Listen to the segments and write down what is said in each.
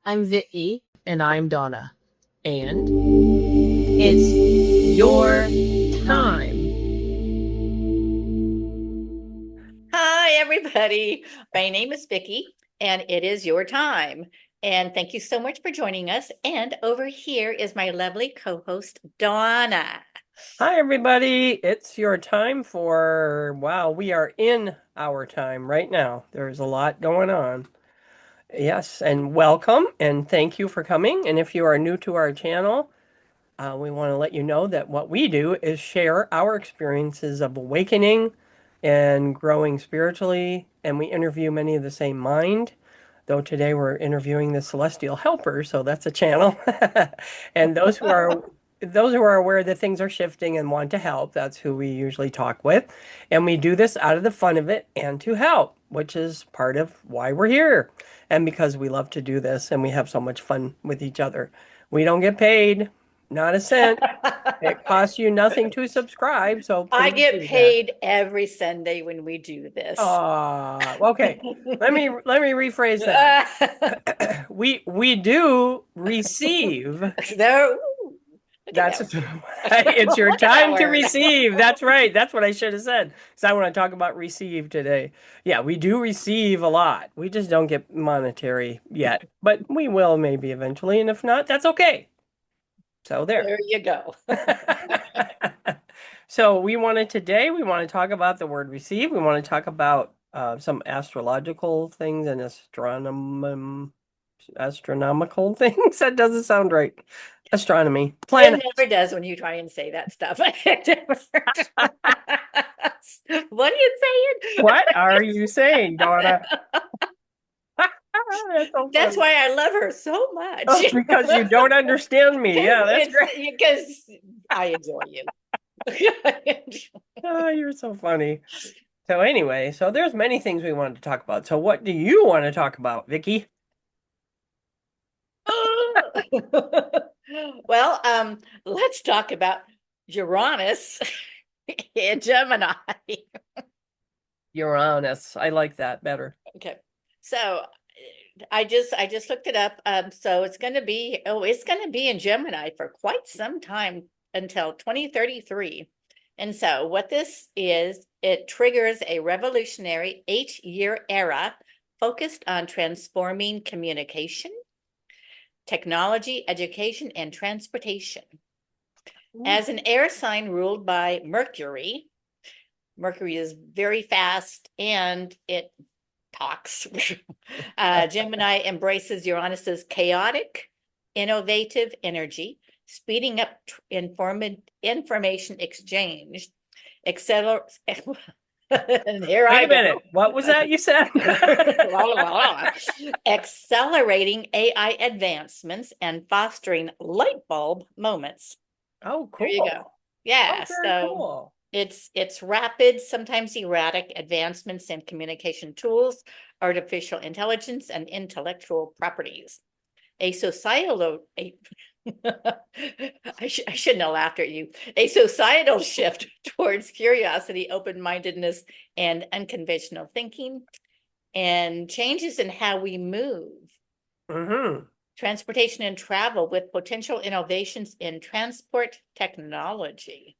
I'm Vicki. And I'm Dawna. And it's your time. Hi, everybody. My name is Vicki, and it is your time. And thank you so much for joining us. And over here is my lovely co-host, Dawna. Hi, everybody. It's your time for, wow, we are in our time right now. There's a lot going on. Yes, and welcome and thank you for coming. And if you are new to our channel, we want to let you know that what we do is share our experiences of awakening and growing spiritually. And we interview many of the same mind, though today we're interviewing the celestial helper, so that's a channel. And those who are aware that things are shifting and want to help, that's who we usually talk with. And we do this out of the fun of it and to help, which is part of why we're here. And because we love to do this and we have so much fun with each other. We don't get paid, not a cent. It costs you nothing to subscribe, so I please get do that. paid every Sunday when we do this. Okay. Let me rephrase that. We do receive. So, look at That's that. it's your Look at that time to word. receive. That's right. That's what I should have said. Because I want to talk about receive today. Yeah, we do receive a lot. We just don't get monetary yet, but we will maybe eventually. And if not, that's okay. So there. There you go. So we want to talk about the word receive. We want to talk about some astrological things and astronomical things. That doesn't sound right. Astronomy, It planets. never does when you try and say that stuff. What are you saying? What are you saying, Donna? That's so That's funny. why I love her so much. Oh, because you don't understand me. Yeah, that's It's great. because I enjoy you. Oh, you're so funny. So anyway, so there's many things we wanted to talk about. So what do you want to talk about, Vicky? Well, let's talk about Uranus in Gemini. Uranus. I like that better. Okay. So I just looked it up. So it's gonna be in Gemini for quite some time until 2033. And so what this is, it triggers a revolutionary 8-year era focused on transforming communication, technology, education, and transportation. As an air sign ruled by Mercury, Mercury is very fast and it talks. Gemini embraces Uranus's chaotic, innovative energy, speeding up information exchange. Acceler- and here Wait I a go. minute. What was that you said? Accelerating AI advancements and fostering light bulb moments. Oh, There you go. cool. Oh, Yeah, very so cool. it's rapid, sometimes erratic advancements in communication tools, artificial intelligence, and intellectual properties. A societal a, I shouldn't have laughed at you. A societal shift towards curiosity, open-mindedness, and unconventional thinking, and changes in how we move, Mm-hmm. transportation and travel with potential innovations in transport technology.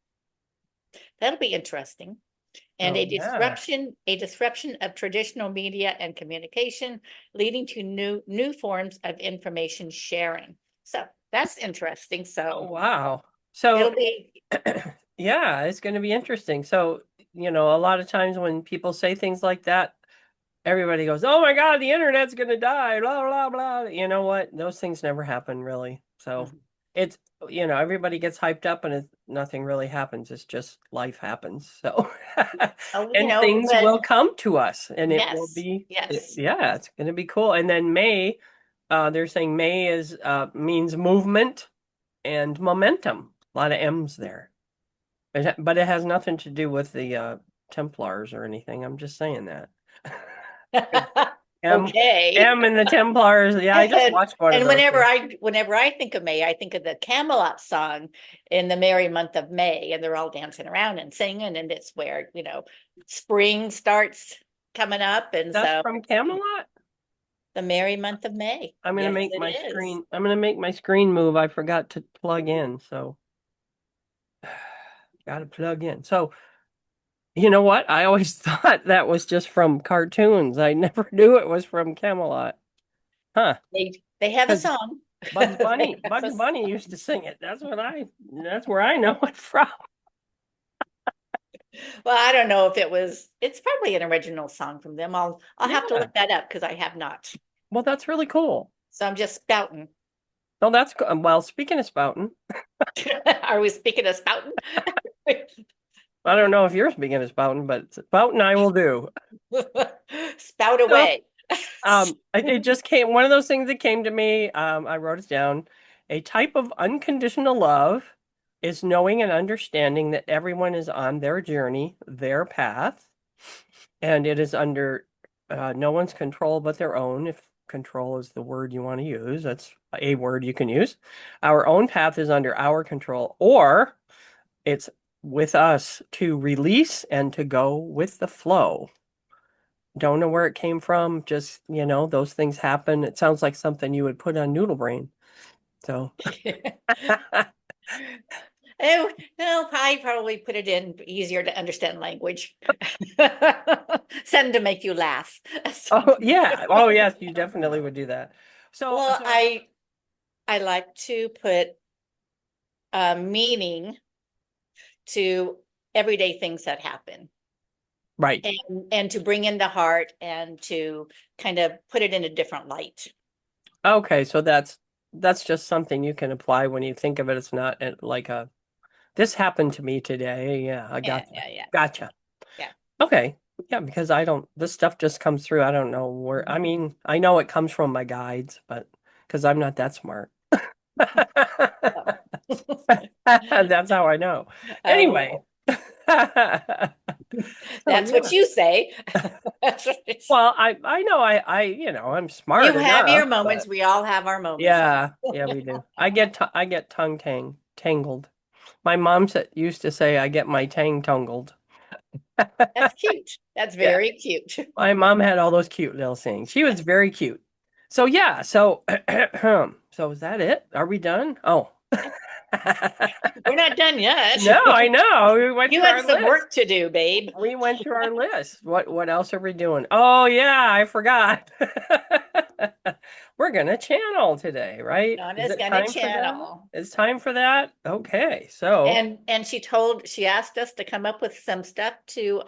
That'll be interesting. And Oh, yeah. a disruption of traditional media and communication, leading to new forms of information sharing. So that's interesting. Oh, So wow. it'll So, be yeah, it's going to be interesting. So, a lot of times when people say things like that, everybody goes, "Oh my God, the internet's going to die," blah, blah, blah. You know what? Those things never happen, really. So it's, everybody gets hyped up and nothing really happens. It's just life happens. So, oh, and things but will come to us and it will yes, yes. yeah, it's going to be cool. And then May, they're saying May means movement and momentum. A lot of M's there. But it has nothing to do with the Templars or anything. I'm just saying that. M Okay. M and the Templars. Yeah, I just And, watched one of and those things. whenever I think of May, I think of the Camelot song in the merry month of May, and they're all dancing around and singing, and it's where, spring starts coming up. And That's so from Camelot? The merry month of May. I'm gonna Yes, make it my is. screen. I'm gonna make my screen move. I forgot to plug in, so gotta plug in. So you know what? I always thought that was just from cartoons. I never knew it was from Camelot. Huh? They have a Because song. Bugs They Bunny, have a Bugs Bunny used to sing it. That's where I know it from. Well, I don't know if it's probably an original song from them. I'll have to Yeah. look that up because I have not. Well, that's really cool. So I'm just spouting. No, that's cool. Well, speaking of spouting, Are we speaking of spouting? I don't know if you're speaking of spouting, but spouting I will do. Spout So, away. it just came, one of those things that came to me. I wrote it down. A type of unconditional love is knowing and understanding that everyone is on their journey, their path, and it is under no one's control but their own. If control is the word you want to use, that's a word you can use. Our own path is under our control, or it's with us to release and to go with the flow. Don't know where it came from. Just, those things happen. It sounds like something you would put on Noodle Brain. So, Oh, no, I probably put it in easier to understand language. Something to make you laugh. oh yeah. Oh yes, you definitely would do that. So, Well, so I like to put meaning to everyday things that happen. right. And to bring in the heart and to kind of put it in a different light. Okay, so that's just something you can apply when you think of it. It's not like this happened to me today. Yeah, I Yeah, gotcha. yeah, yeah, Gotcha. yeah. Okay. Yeah, because this stuff just comes through. I don't know where, I mean, I know it comes from my guides, but because I'm not that smart. Oh. That's how I know. Anyway. Oh, So that's what yeah. you say. Well, I know I'm smart You have your enough, moments. but We all have our moments. yeah, we do. I get tangled. My mom used to say I get my tang tangled. That's cute. That's Yeah. very cute. My mom had all those cute little sayings. She was very cute. So yeah, so so is that it? Are we done? Oh. We're not done yet. No, I know. We went You through had our some list. work to do, babe. We went through our list. What else are we doing? Oh yeah, I forgot. We're gonna channel today, right? Is Donna's it gonna time for that? channel. It's time for that? Okay, so And she asked us to come up with some stuff to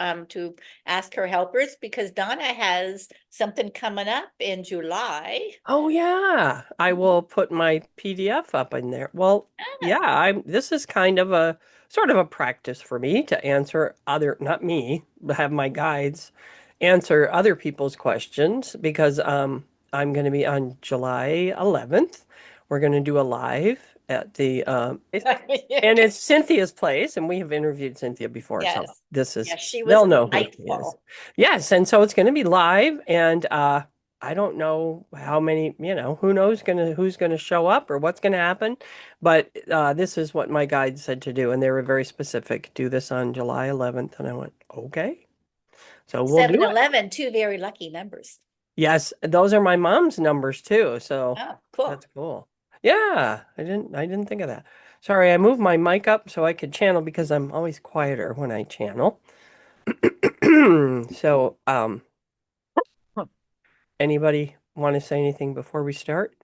ask her helpers because Donna has something coming up in July. oh yeah, I will put my PDF up in there. Well, yeah, Ah, this is kind of a sort of a practice for me to answer not me, but have my guides answer other people's questions because I'm going to be on July 11th. We're going to do a live at the and it's Cynthia's place, and we have interviewed Cynthia before, so Yes. this is Yes, she was they'll know who she is. delightful. Yes, and so it's going to be live, and I don't know how many, who knows who's gonna show up or what's gonna happen, but this is what my guide said to do, and they were very specific. Do this on July 11th, and I went, okay, so we'll do it. 7-11, two very lucky numbers. Yes, those are my mom's numbers too, so Oh, cool. that's cool. Yeah, I didn't think of that. Sorry, I moved my mic up so I could channel because I'm always quieter when I channel. So, anybody want to say anything before we start?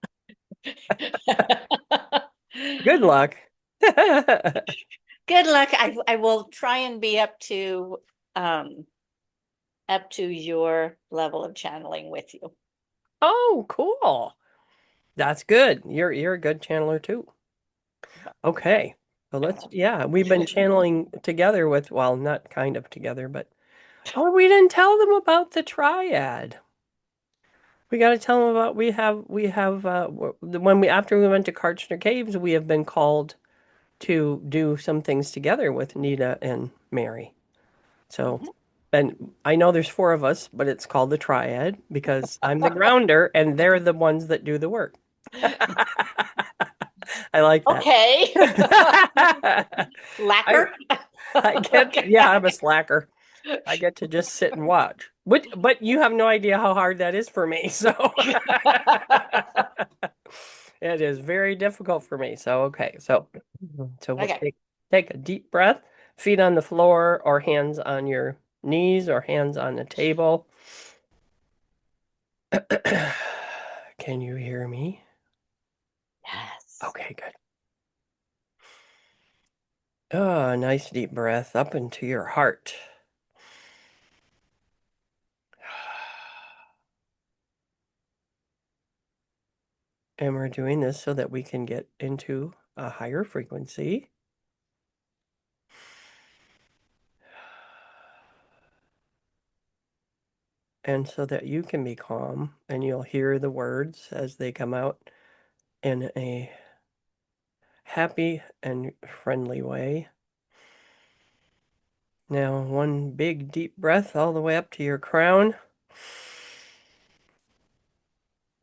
Good luck. Good luck. I will try and be up to your level of channeling with you. Oh, cool. That's good. You're a good channeler too. Okay. So yeah, we've been channeling together well, not kind of together, but oh, we didn't tell them about the triad. We got to tell them about we have when we after we went to Karchner Caves, we have been called to do some things together with Nita and Mary. So, Mhm. and I know there's four of us, but it's called the triad because I'm the grounder and they're the ones that do the work. I like that. Okay. I, Lacquer. I get, yeah, I'm a slacker. I get to just sit and watch. But you have no idea how hard that is for me. So it is very difficult for me. So okay. So we'll Okay. take a deep breath, feet on the floor or hands on your knees or hands on the table. Can you hear me? Yes. Okay, good. Oh, nice deep breath up into your heart. And we're doing this so that we can get into a higher frequency. And so that you can be calm and you'll hear the words as they come out in a happy and friendly way. Now, one big deep breath all the way up to your crown.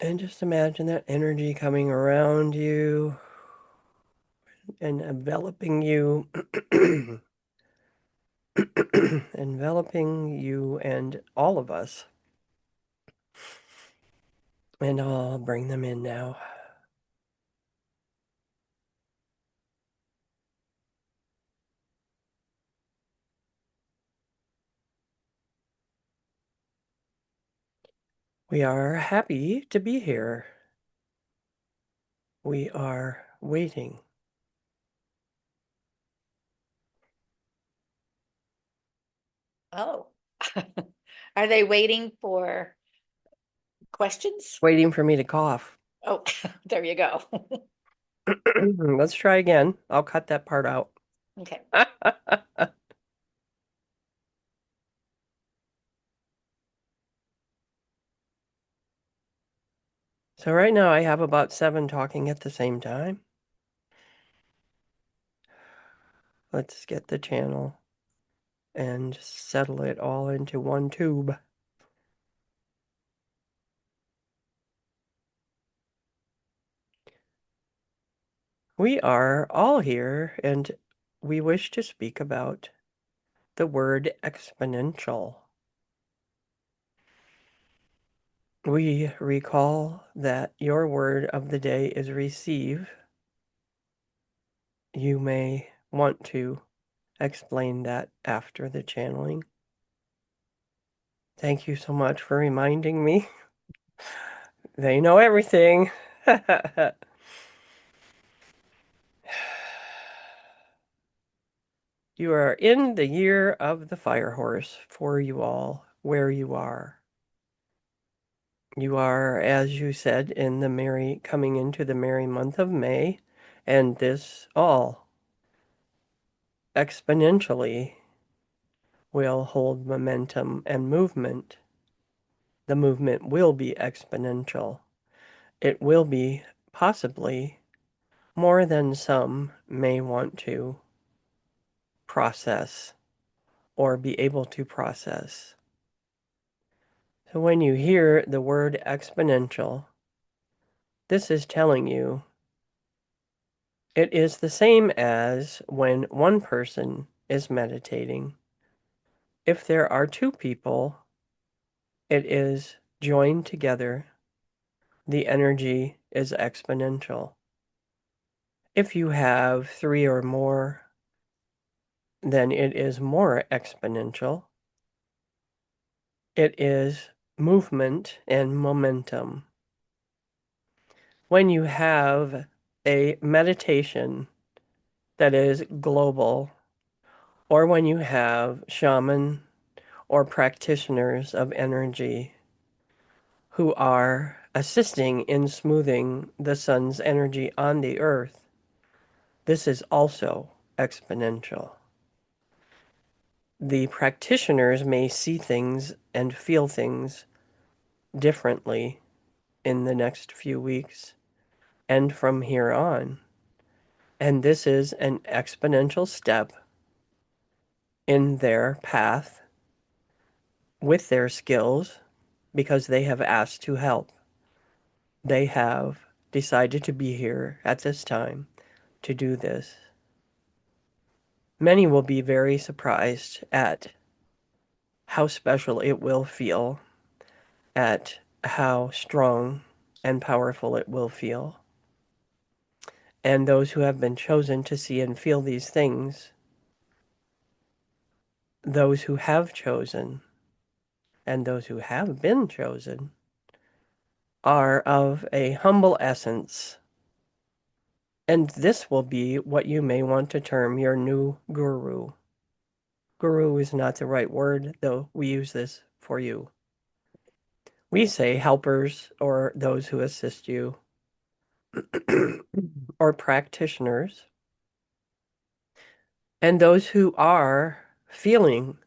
And just imagine that energy coming around you and enveloping you, enveloping you and all of us. And I'll bring them in now. We are happy to be here. We are waiting. Oh. Are they waiting for questions? Waiting for me to cough. Oh, there you go. Let's try again. I'll cut that part out. Okay. So right now I have about 7 talking at the same time. Let's get the channel and settle it all into one tube. We are all here and we wish to speak about the word exponential. We recall that your word of the day is receive. You may want to explain that after the channeling. Thank you so much for reminding me. They know everything. You are in the year of the fire horse for you all, where you are. You are, as you said, in the merry, coming into the merry month of May, and this all exponentially will hold momentum and movement. The movement will be exponential. It will be possibly more than some may want to process or be able to process. So when you hear the word exponential, this is telling you it is the same as when one person is meditating. If there are 2 people, it is joined together. The energy is exponential. If you have 3 or more, then it is more exponential. It is movement and momentum. When you have a meditation that is global, or when you have shaman or practitioners of energy who are assisting in smoothing the sun's energy on the earth, this is also exponential. The practitioners may see things and feel things differently in the next few weeks and from here on. And this is an exponential step in their path with their skills because they have asked to help. They have decided to be here at this time to do this. Many will be very surprised at how special it will feel, at how strong and powerful it will feel. And those who have been chosen to see and feel these things, those who have chosen and those who have been chosen, are of a humble essence. And this will be what you may want to term your new guru. Guru is not the right word, though we use this for you. We say helpers or those who assist you or practitioners, and those who are feeling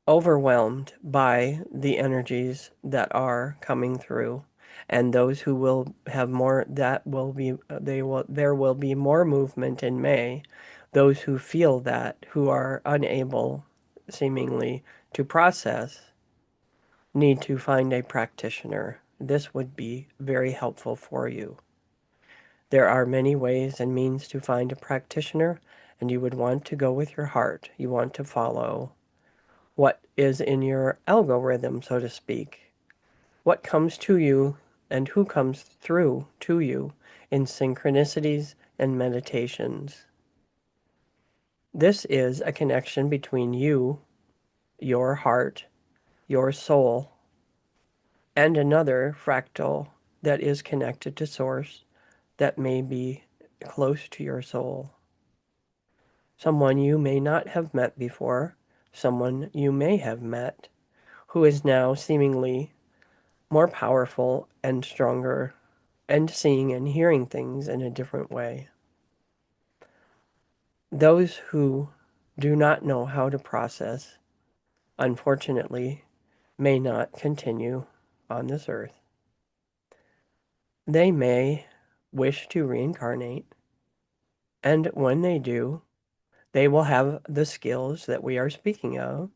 overwhelmed by the energies that are coming through, and those who will have more, that will be there will be more movement in May. Those who feel that, who are unable seemingly to process, need to find a practitioner. This would be very helpful for you. There are many ways and means to find a practitioner, and you would want to go with your heart. You want to follow what is in your algorithm, so to speak. What comes to you and who comes through to you in synchronicities and meditations. This is a connection between you, your heart, your soul, and another fractal that is connected to Source that may be close to your soul. Someone you may not have met before, someone you may have met, who is now seemingly more powerful and stronger and seeing and hearing things in a different way. Those who do not know how to process, unfortunately, may not continue on this earth. They may wish to reincarnate, and when they do, they will have the skills that we are speaking of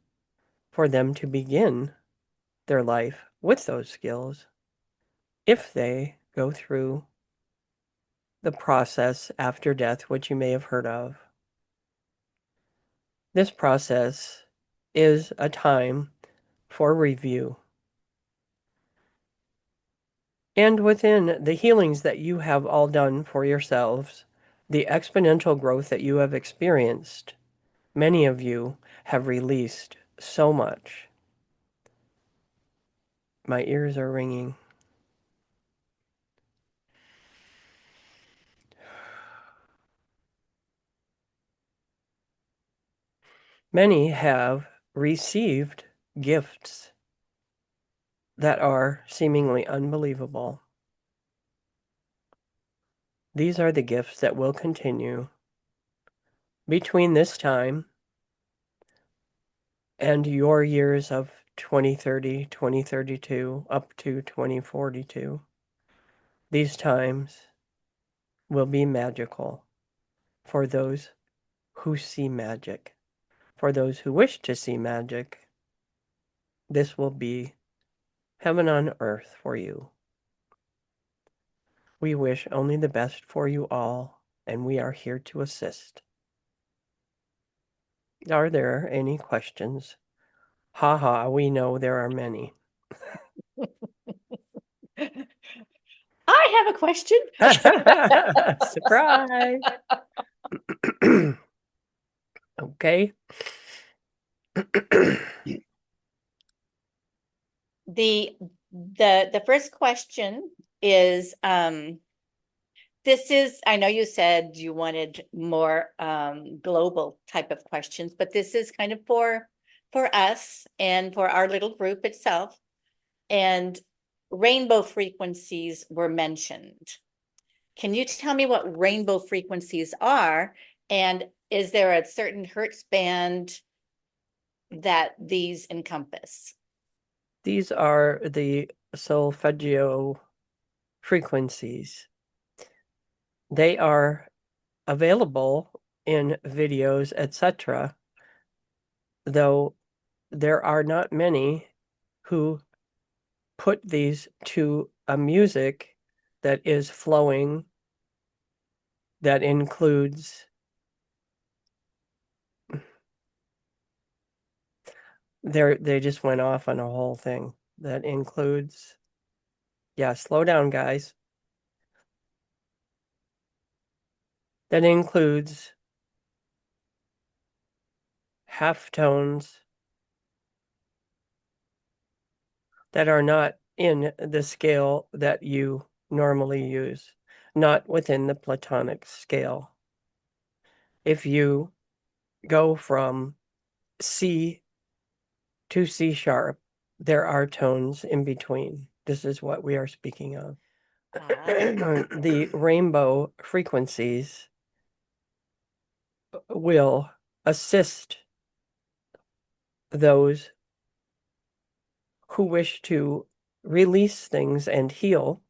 for them to begin their life with those skills if they go through the process after death, which you may have heard of. This process is a time for review. And within the healings that you have all done for yourselves, the exponential growth that you have experienced, many of you have released so much. My ears are ringing. Many have received gifts that are seemingly unbelievable. These are the gifts that will continue between this time and your years of 2030, 2032, up to 2042. These times will be magical for those who see magic. For those who wish to see magic, this will be heaven on earth for you. We wish only the best for you all, and we are here to assist. Are there any questions? Ha, we know there are many. I have a question. Surprise! Okay. The first question is this is, I know you said you wanted more global type of questions, but this is kind of for us and for our little group itself. And rainbow frequencies were mentioned. Can you tell me what rainbow frequencies are? And is there a certain hertz band that these encompass? These are the solfeggio frequencies. They are available in videos, etc., though there are not many who put these to a music that is flowing, that includes They just went off on a whole thing that includes, yeah, slow down, guys. That includes half tones that are not in the scale that you normally use, not within the Platonic scale. If you go from C to C sharp, there are tones in between. This is what we are speaking of. The rainbow frequencies will assist those who wish to release things and heal.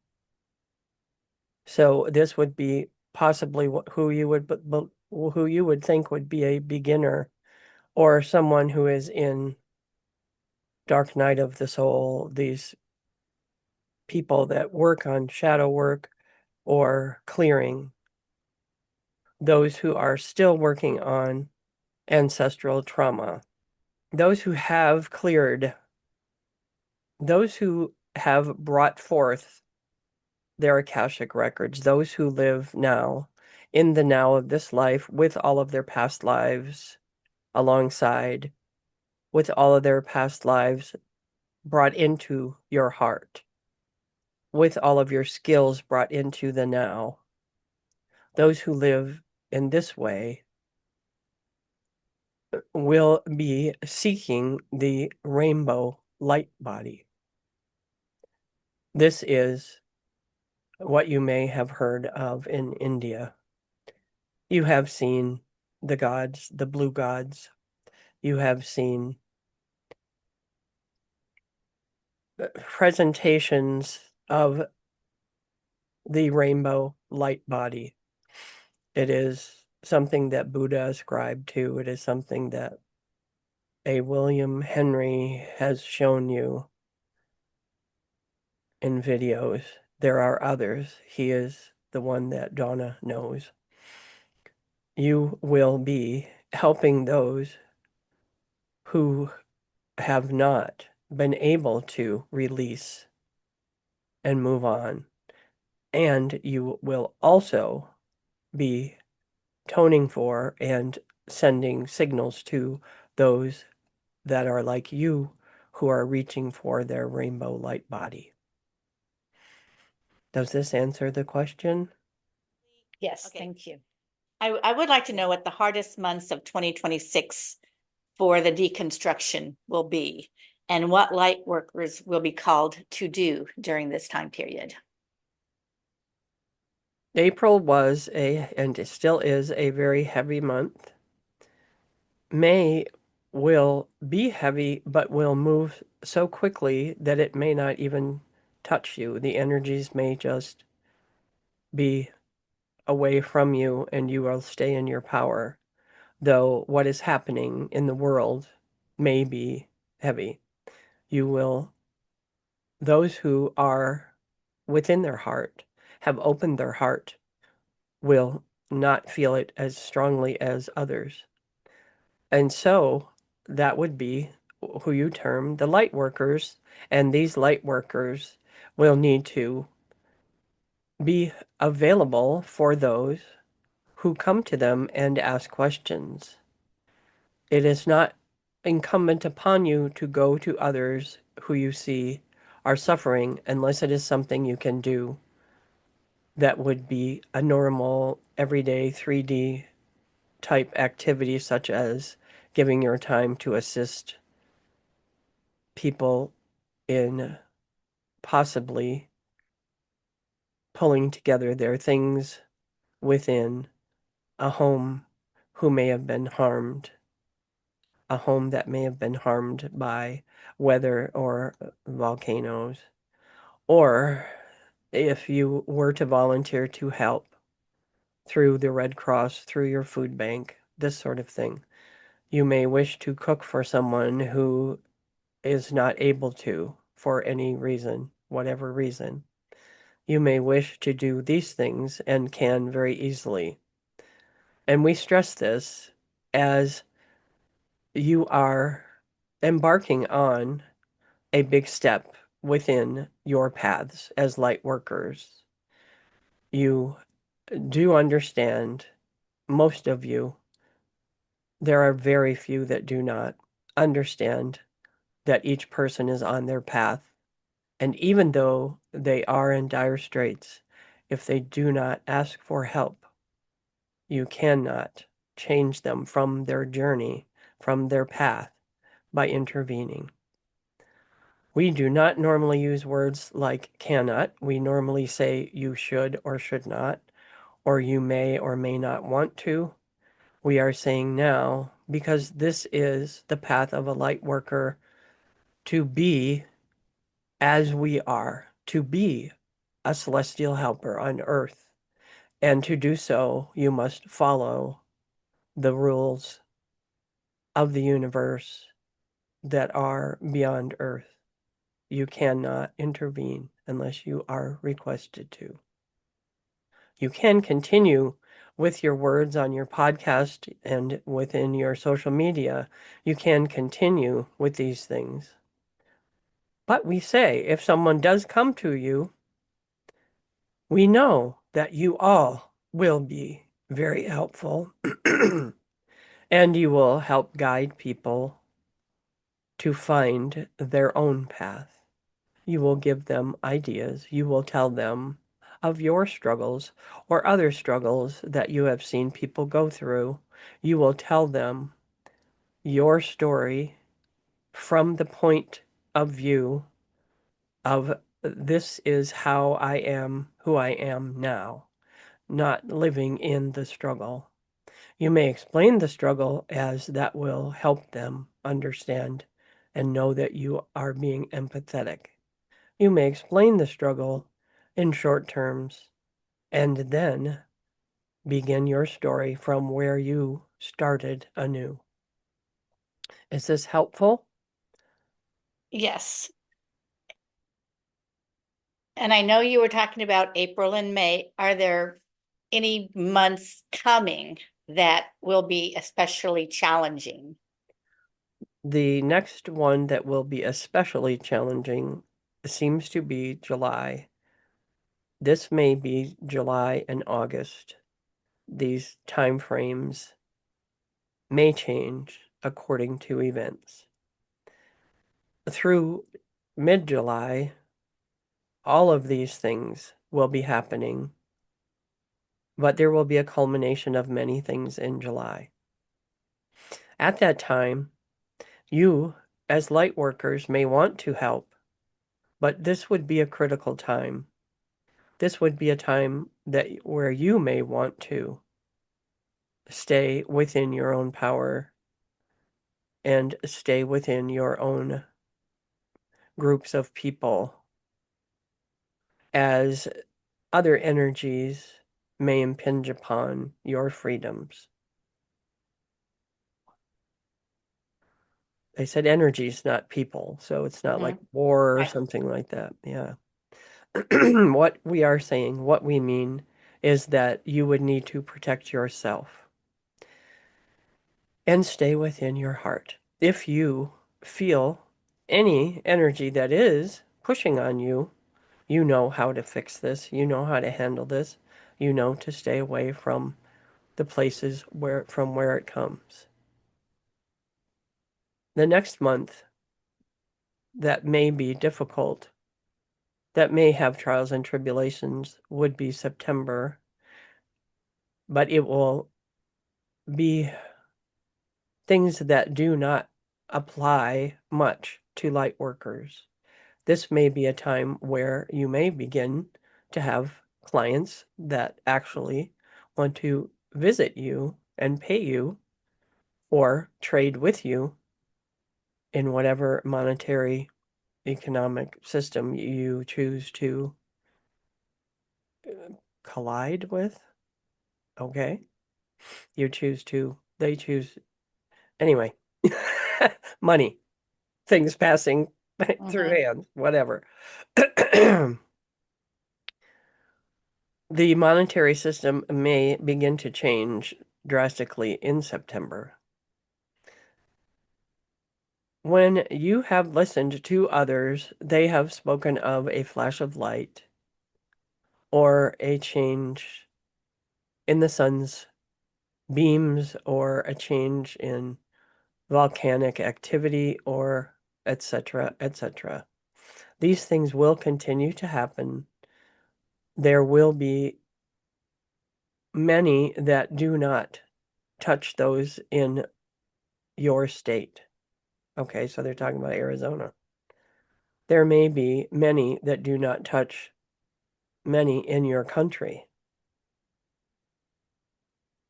So this would be possibly who you would think would be a beginner or someone who is in dark night of the soul, these people that work on shadow work or clearing, those who are still working on ancestral trauma, those who have cleared, those who have brought forth their Akashic records, those who live now in the now of this life with all of their past lives alongside, with all of their past lives brought into your heart, with all of your skills brought into the now. Those who live in this way will be seeking the rainbow light body. This is what you may have heard of in India. You have seen the gods, the blue gods. You have seen presentations of the rainbow light body. It is something that Buddha ascribed to. It is something that a William Henry has shown you in videos. There are others. He is the one that Dawna knows. You will be helping those who have not been able to release and move on. And you will also be toning for and sending signals to those that are like you who are reaching for their rainbow light body. Does this answer the question? Yes, thank you. I would like to know what the hardest months of 2026 for the deconstruction will be, and what light workers will be called to do during this time period. April was and it still is a very heavy month. May will be heavy, but will move so quickly that it may not even touch you. The energies may just be away from you and you will stay in your power, though what is happening in the world may be heavy. Those who are within their heart, have opened their heart, will not feel it as strongly as others. And so that would be who you term the light workers, and these light workers will need to be available for those who come to them and ask questions. It is not incumbent upon you to go to others who you see are suffering unless it is something you can do that would be a normal, everyday 3D type activity, such as giving your time to assist people in possibly pulling together their things within a home who may have been harmed, a home that may have been harmed by weather or volcanoes, or if you were to volunteer to help through the Red Cross, through your food bank, this sort of thing. You may wish to cook for someone who is not able to for any reason, whatever reason. You may wish to do these things and can very easily. And we stress this as you are embarking on a big step within your paths as light workers. You do understand, most of you, there are very few that do not understand that each person is on their path. And even though they are in dire straits, if they do not ask for help, you cannot change them from their journey, from their path, by intervening. We do not normally use words like cannot. We normally say you should or should not, or you may or may not want to. We are saying now, because this is the path of a light worker, to be as we are, to be a celestial helper on earth. And to do so, you must follow the rules of the universe that are beyond earth. You cannot intervene unless you are requested to. You can continue with your words on your podcast and within your social media. You can continue with these things. But we say, if someone does come to you, we know that you all will be very helpful and you will help guide people to find their own path. You will give them ideas. You will tell them of your struggles or other struggles that you have seen people go through. You will tell them your story from the point of view of this is how I am who I am now, not living in the struggle. You may explain the struggle as that will help them understand and know that you are being empathetic. You may explain the struggle in short terms and then begin your story from where you started anew. Is this helpful? Yes. And I know you were talking about April and May. Are there any months coming that will be especially challenging? The next one that will be especially challenging seems to be July. This may be July and August. These time frames may change according to events. Through mid-July, all of these things will be happening, but there will be a culmination of many things in July. At that time, you, as light workers, may want to help, but this would be a critical time. This would be a time where you may want to stay within your own power and stay within your own groups of people, as other energies may impinge upon your freedoms. They said energies, not people, so it's not like war or Right. something like that. Yeah. What we are saying, what we mean, is that you would need to protect yourself and stay within your heart. If you feel any energy that is pushing on you, you know how to fix this, you know how to handle this, you know to stay away from the places from where it comes. The next month that may be difficult, that may have trials and tribulations, would be September, but it will be things that do not apply much to light workers. This may be a time where you may begin to have clients that actually want to visit you and pay you or trade with you in whatever monetary economic system you choose to collide with. Okay? They choose, anyway, money, things passing through hands, whatever. The monetary system may begin to change drastically in September. When you have listened to others, they have spoken of a flash of light or a change in the sun's beams or a change in volcanic activity or etc., etc. These things will continue to happen. There will be many that do not touch those in your state. Okay, so they're talking about Arizona. There may be many that do not touch many in your country.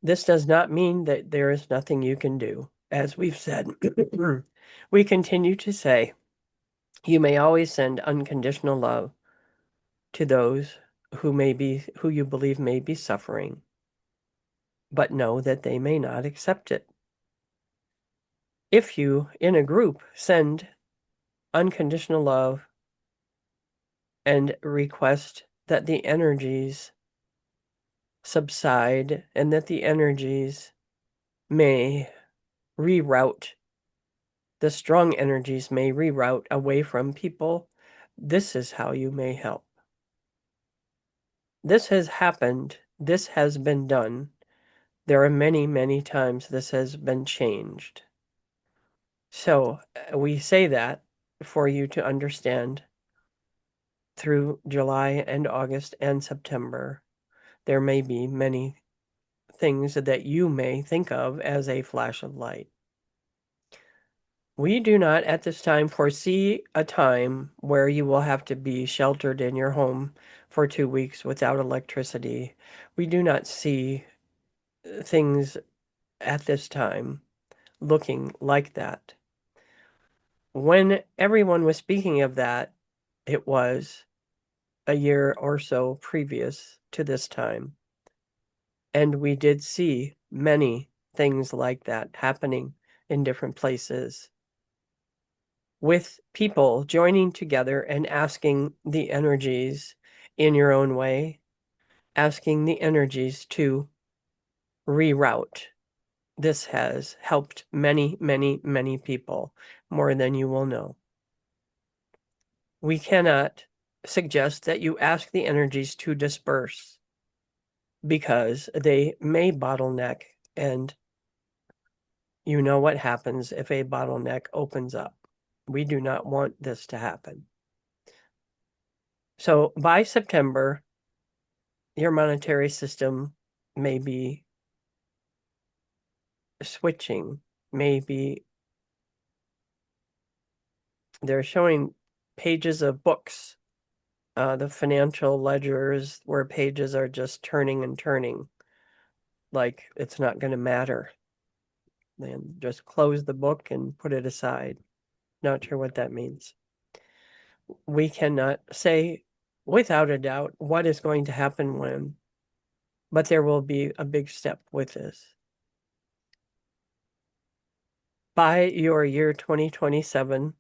This does not mean that there is nothing you can do. As we've said, we continue to say, you may always send unconditional love to those who you believe may be suffering, but know that they may not accept it. If you, in a group, send unconditional love and request that the energies subside and that the energies may reroute, the strong energies may reroute away from people, this is how you may help. This has happened. This has been done. There are many, many times this has been changed. So we say that for you to understand through July and August and September, there may be many things that you may think of as a flash of light. We do not at this time foresee a time where you will have to be sheltered in your home for 2 weeks without electricity. We do not see things at this time looking like that. When everyone was speaking of that, it was a year or so previous to this time. And we did see many things like that happening in different places, with people joining together and asking the energies in your own way, asking the energies to reroute. This has helped many, many, many people, more than you will know. We cannot suggest that you ask the energies to disperse because they may bottleneck, and you know what happens if a bottleneck opens up. We do not want this to happen. So by September, your monetary system may be switching, maybe they're showing pages of books, the financial ledgers where pages are just turning and turning, like it's not going to matter. Then just close the book and put it aside. Not sure what that means. We cannot say without a doubt what is going to happen when, but there will be a big step with this. By your year 2027,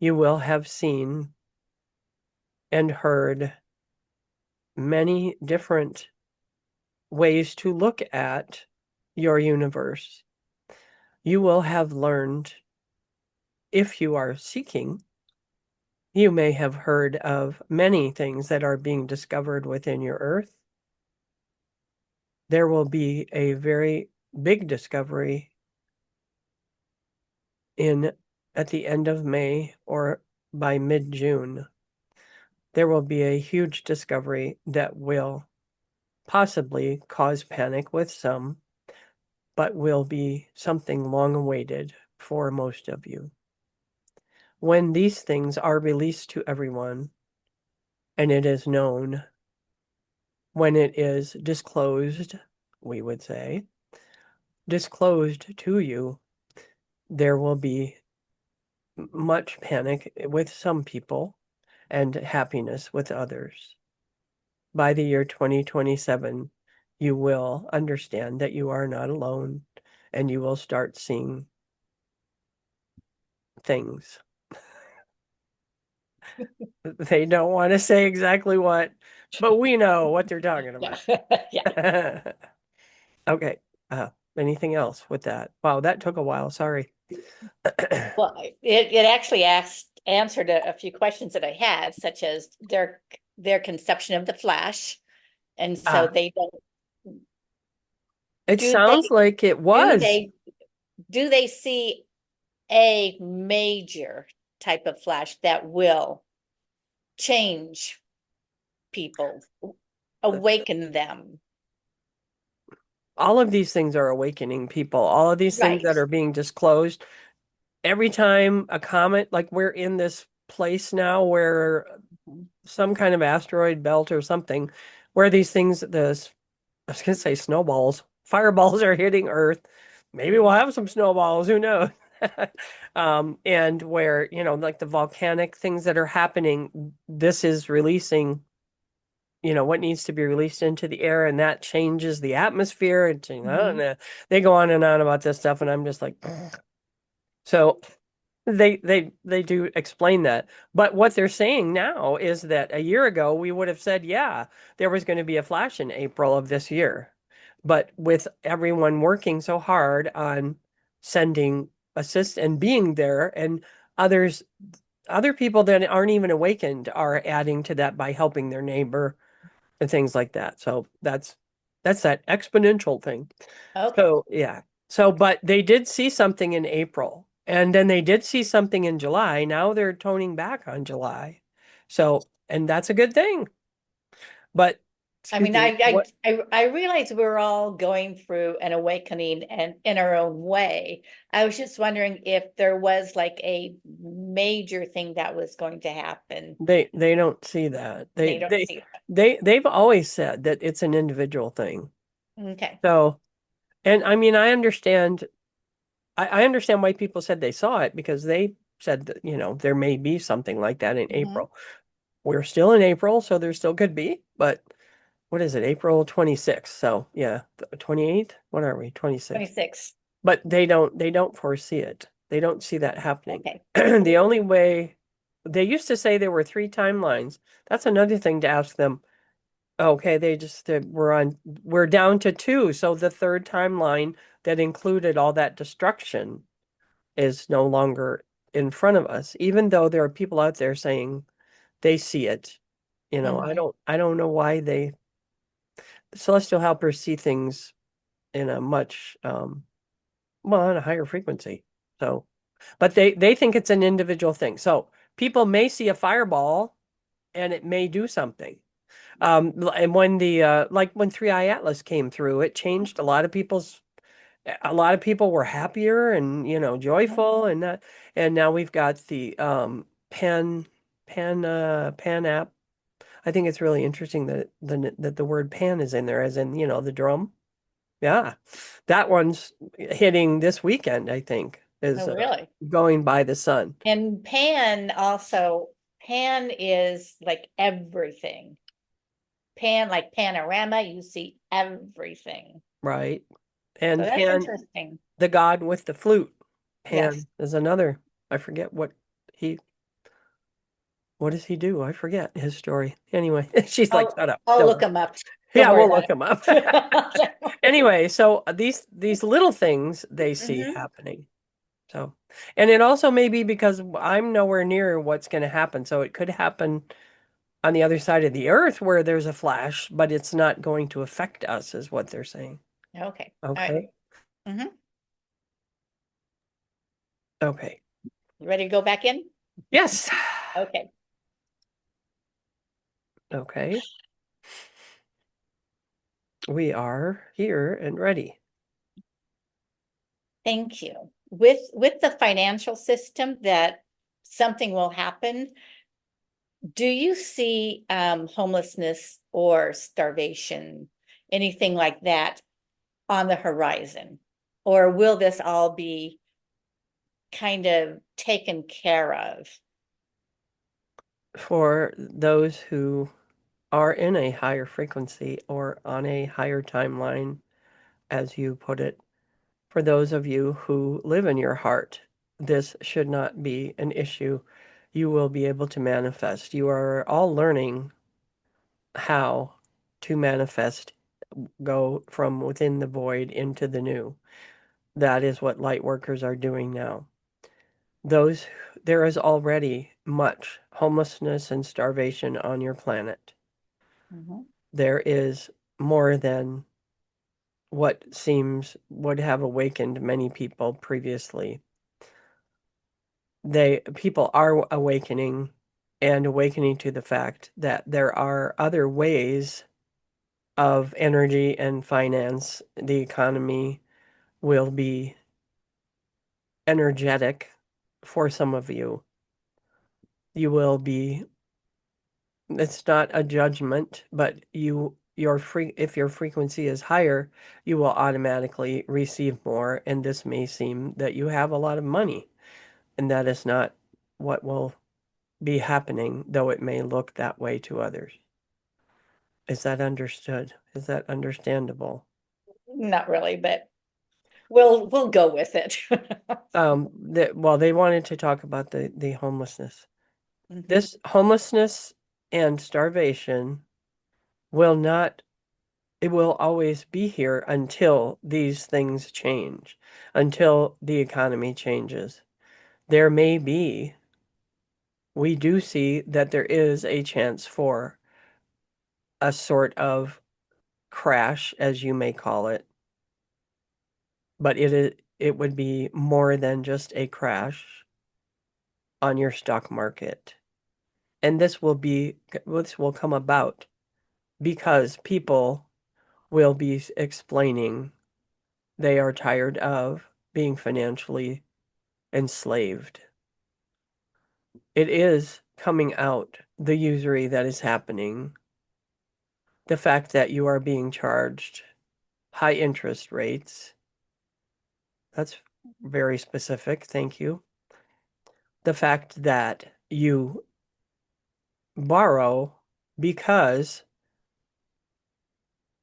you will have seen and heard many different ways to look at your universe. You will have learned, if you are seeking, you may have heard of many things that are being discovered within your earth. There will be a very big discovery at the end of May or by mid-June. There will be a huge discovery that will possibly cause panic with some, but will be something long awaited for most of you. When these things are released to everyone, and it is known, when it is disclosed, we would say, disclosed to you, there will be much panic with some people and happiness with others. By the year 2027, you will understand that you are not alone, and you will start seeing things. They don't want to say exactly what, but we know what they're talking about. Yeah. Okay. Anything else with that? Wow, that took a while. Sorry. Well, it actually answered a few questions that I had, such as their conception of the Flash. And so Ah, they don't, it do they, sounds like it do was. they, do they see a major type of Flash that will change people, awaken them? All of these things are awakening people. All of these things Right. that are being disclosed. Every time a comet, like we're in this place now where some kind of asteroid belt or something, where these things, I was going to say snowballs, fireballs are hitting Earth. Maybe we'll have some snowballs, who knows? And where, like the volcanic things that are happening, this is releasing, what needs to be released into the air, and that changes the atmosphere. And I don't Mhm. know. They go on and on about this stuff, and I'm just like, so they do explain that. But what they're saying now is that a year ago we would have said, yeah, there was going to be a flash in April of this year. But with everyone working so hard on sending assist and being there, and others, other people that aren't even awakened are adding to that by helping their neighbor and things like that. So that's that exponential thing. Okay. So yeah. So but they did see something in April, and then they did see something in July. Now they're toning back on July. So, and that's a good thing. But I excuse mean, me, what I realize we're all going through an awakening and in our own way. I was just wondering if there was like a major thing that was going to happen. they don't see that. They don't see They've always said that it's an individual thing. that. Okay. So, and I mean, I understand why people said they saw it, because they said that, there may be something like that in Mhm. April. We're still in April, so there still could be, but what is it? April 26th. So yeah, 28th. What are we? 26th. 26. But they don't foresee it. They don't see that happening. Okay. The only way they used to say there were three timelines. That's another thing to ask them. Okay, we're down to two. So the third timeline that included all that destruction is no longer in front of us, even though there are people out there saying they see it. Mhm. I don't know why celestial helpers see things in a much well, on a higher frequency. So, but they think it's an individual thing. So people may see a fireball and it may do something. And when the like when Three Eye Atlas came through, it changed a lot of people were happier and joyful, and that, and now we've got the pan app. I think it's really interesting that the word pan is in there, as in, the drum. Yeah. That one's hitting this weekend, I think, is Oh, really? going by the sun, And Pan is like everything. Pan, like panorama, you see everything. right? So And that's Pan, interesting. the god with the flute, Pan Yes. is another. I forget he what does he do? I forget his story. Anyway, she's like, shut up. I'll Don't look worry. them up. Don't Yeah, worry we'll about look him up. it. Anyway, so these little things they see Mhm. happening. So, and it also may be because I'm nowhere near what's going to happen. So it could happen on the other side of the earth where there's a flash, but it's not going to affect us, is what they're saying. Okay. All right. Okay. Hmm. Okay. You ready to go back in? Yes. Okay. Okay. We are here and ready. Thank you. With the financial system that something will happen, do you see homelessness or starvation, anything like that on the horizon? Or will this all be kind of taken care of? For those who are in a higher frequency or on a higher timeline, as you put it, for those of you who live in your heart, this should not be an issue. You will be able to manifest. You are all learning how to manifest, go from within the void into the new. That is what light workers are doing now. There is already much homelessness and starvation on your planet. Mhm. There is more than what seems would have awakened many people previously. People are awakening and awakening to the fact that there are other ways of energy and finance. The economy will be energetic for some of you. You will be, it's not a judgment, but if your frequency is higher, you will automatically receive more. And this may seem that you have a lot of money, and that is not what will be happening, though it may look that way to others. Is that understood? Is that understandable? Not really, but we'll go with it. Well, they wanted to talk about the homelessness. Mhm. This homelessness and starvation will not, it will always be here until these things change, until the economy changes. There may be, we do see that there is a chance for a sort of crash, as you may call it, but it would be more than just a crash on your stock market. And this will come about because people will be explaining they are tired of being financially enslaved. It is coming out, the usury that is happening, the fact that you are being charged high interest rates. That's very specific. Thank you. The fact that you borrow because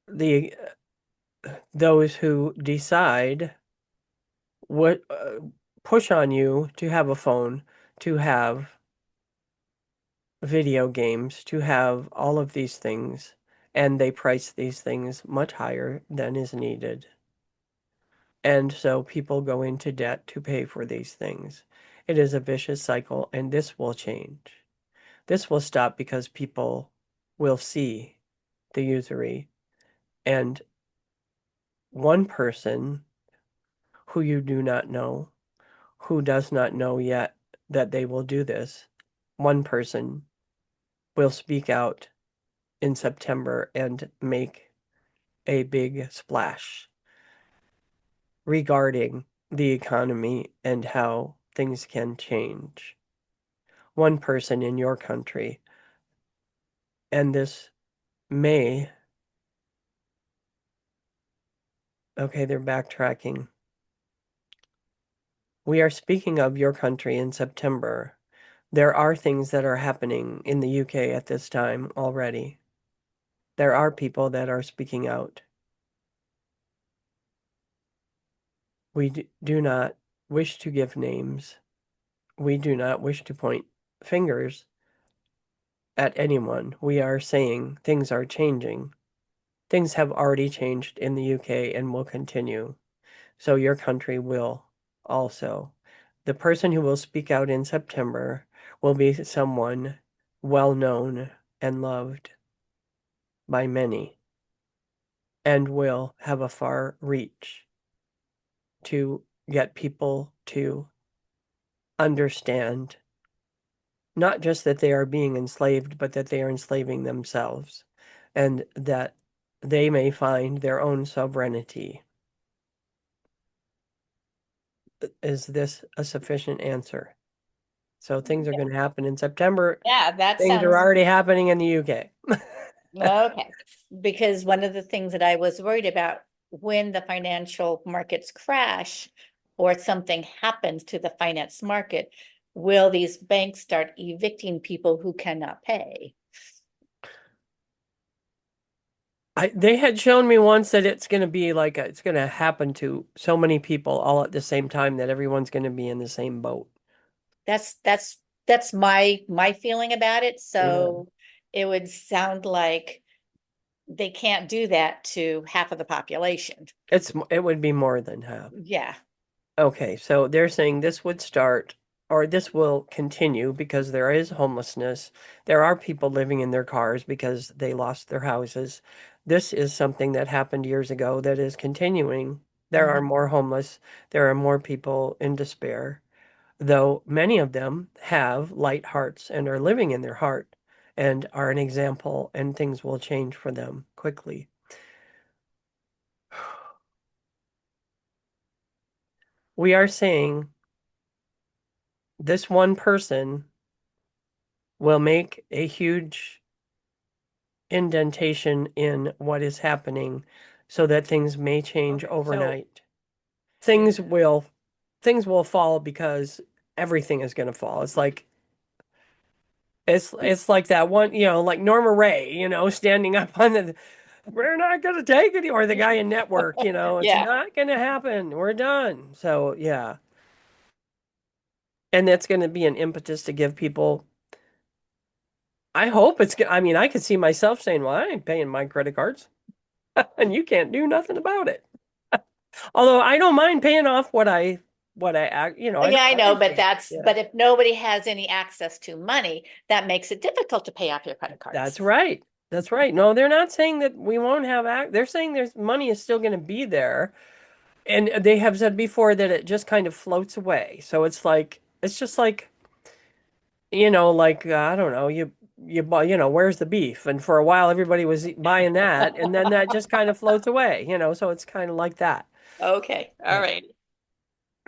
the those who decide what push on you to have a phone, to have video games, to have all of these things, and they price these things much higher than is needed. And so people go into debt to pay for these things. It is a vicious cycle, and this will change. This will stop because people will see the usury. And one person who you do not know, who does not know yet that they will do this, one person will speak out in September and make a big splash regarding the economy and how things can change. One person in your country, and this may, okay, they're backtracking. We are speaking of your country in September. There are things that are happening in the UK at this time already. There are people that are speaking out. We do not wish to give names. We do not wish to point fingers at anyone. We are saying things are changing. Things have already changed in the UK and will continue. So your country will also. The person who will speak out in September will be someone well known and loved by many and will have a far reach to get people to understand not just that they are being enslaved, but that they are enslaving themselves and that they may find their own sovereignty. Is this a sufficient answer? So things are going to happen in September. Yeah, that Things are sounds already happening in the UK. okay. Because one of the things that I was worried about when the financial markets crash or something happens to the finance market, will these banks start evicting people who cannot pay? They had shown me once that it's going to be like it's going to happen to so many people all at the same time that everyone's going to be in the same boat. That's my feeling about it. Yeah. So it would sound like they can't do that to half of the population. It would be more than half. Yeah. Okay, so they're saying this would start or this will continue because there is homelessness. There are people living in their cars because they lost their houses. This is something that happened years ago that is continuing. There are more homeless. There are more people in despair, though many of them have light hearts and are living in their heart and are an example, and things will change for them quickly. We are saying this one person will make a huge indentation in what is happening so that things may change Okay, so- overnight. Things will fall because everything is going to fall. It's like that one, like Norma Ray, standing up on the we're not going to take it, or the guy in Network, it's Yeah. not going to happen. We're done. So, yeah. And that's going to be an impetus to give people I hope I mean, I could see myself saying, well, I ain't paying my credit cards and you can't do nothing about it. Although I don't mind paying off what I act, Yeah, I know, but yeah. but if nobody has any access to money, that makes it difficult to pay off your credit cards. That's right. That's right. No, they're not saying that we won't have they're saying there's money is still going to be there. And they have said before that it just kind of floats away. So it's just like, I don't know, you buy, where's the beef? And for a while everybody was buying that, and then that just kind of floats away, so it's kind of like that. Okay. All right.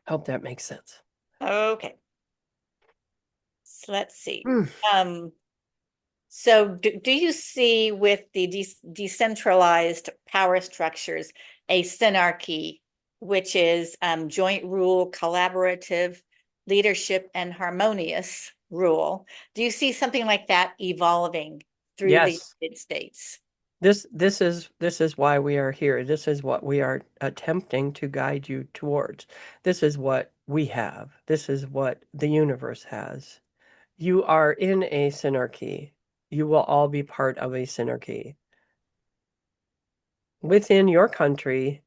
Hope that makes sense. Okay. So let's see. Mm. So do you see with the decentralized power structures a synarchy, which is joint rule, collaborative leadership, and harmonious rule? Do you see something like that evolving through the Yes. United States? This is why we are here. This is what we are attempting to guide you towards. This is what we have. This is what the universe has. You are in a synarchy. You will all be part of a synarchy. Within your country,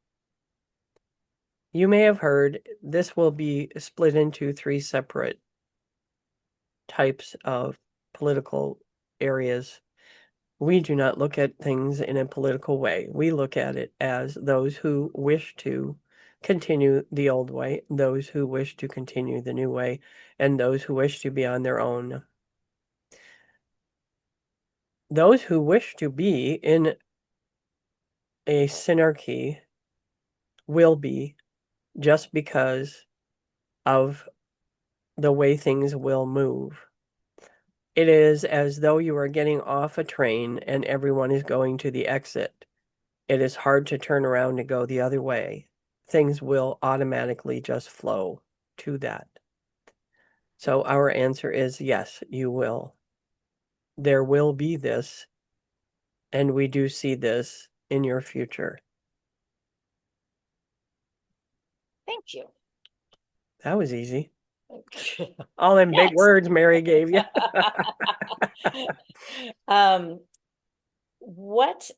you may have heard this will be split into 3 separate types of political areas. We do not look at things in a political way. We look at it as those who wish to continue the old way, those who wish to continue the new way, and those who wish to be on their own. Those who wish to be in a synarchy will be just because of the way things will move. It is as though you are getting off a train and everyone is going to the exit. It is hard to turn around and go the other way. Things will automatically just flow to that. So our answer is yes, you will. There will be this, and we do see this in your future. Thank you. That was easy. All them big words Mary gave you. um, what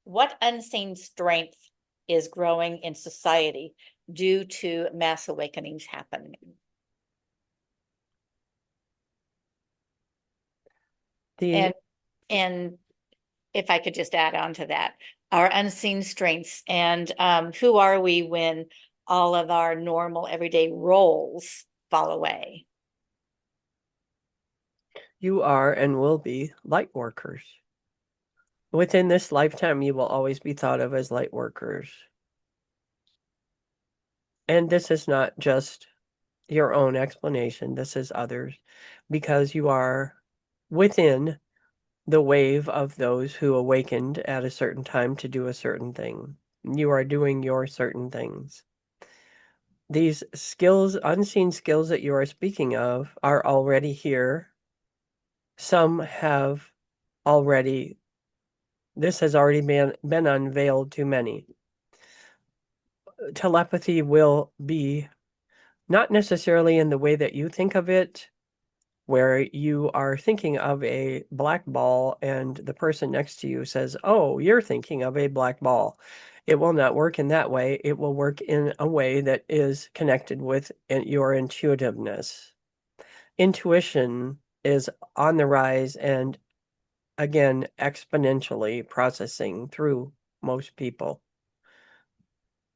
what unseen strength is growing in society due to mass awakenings happening? And if I could just add on to that, our unseen strengths and who are we when all of our normal everyday roles fall away? You are and will be light workers. Within this lifetime, you will always be thought of as light workers. And this is not just your own explanation, this is others, because you are within the wave of those who awakened at a certain time to do a certain thing. You are doing your certain things. These skills, unseen skills that you are speaking of, are already here. Some have already, this has already been unveiled to many. Telepathy will be not necessarily in the way that you think of it, where you are thinking of a black ball and the person next to you says, "Oh, you're thinking of a black ball." It will not work in that way. It will work in a way that is connected with your intuitiveness. Intuition is on the rise and again, exponentially processing through most people.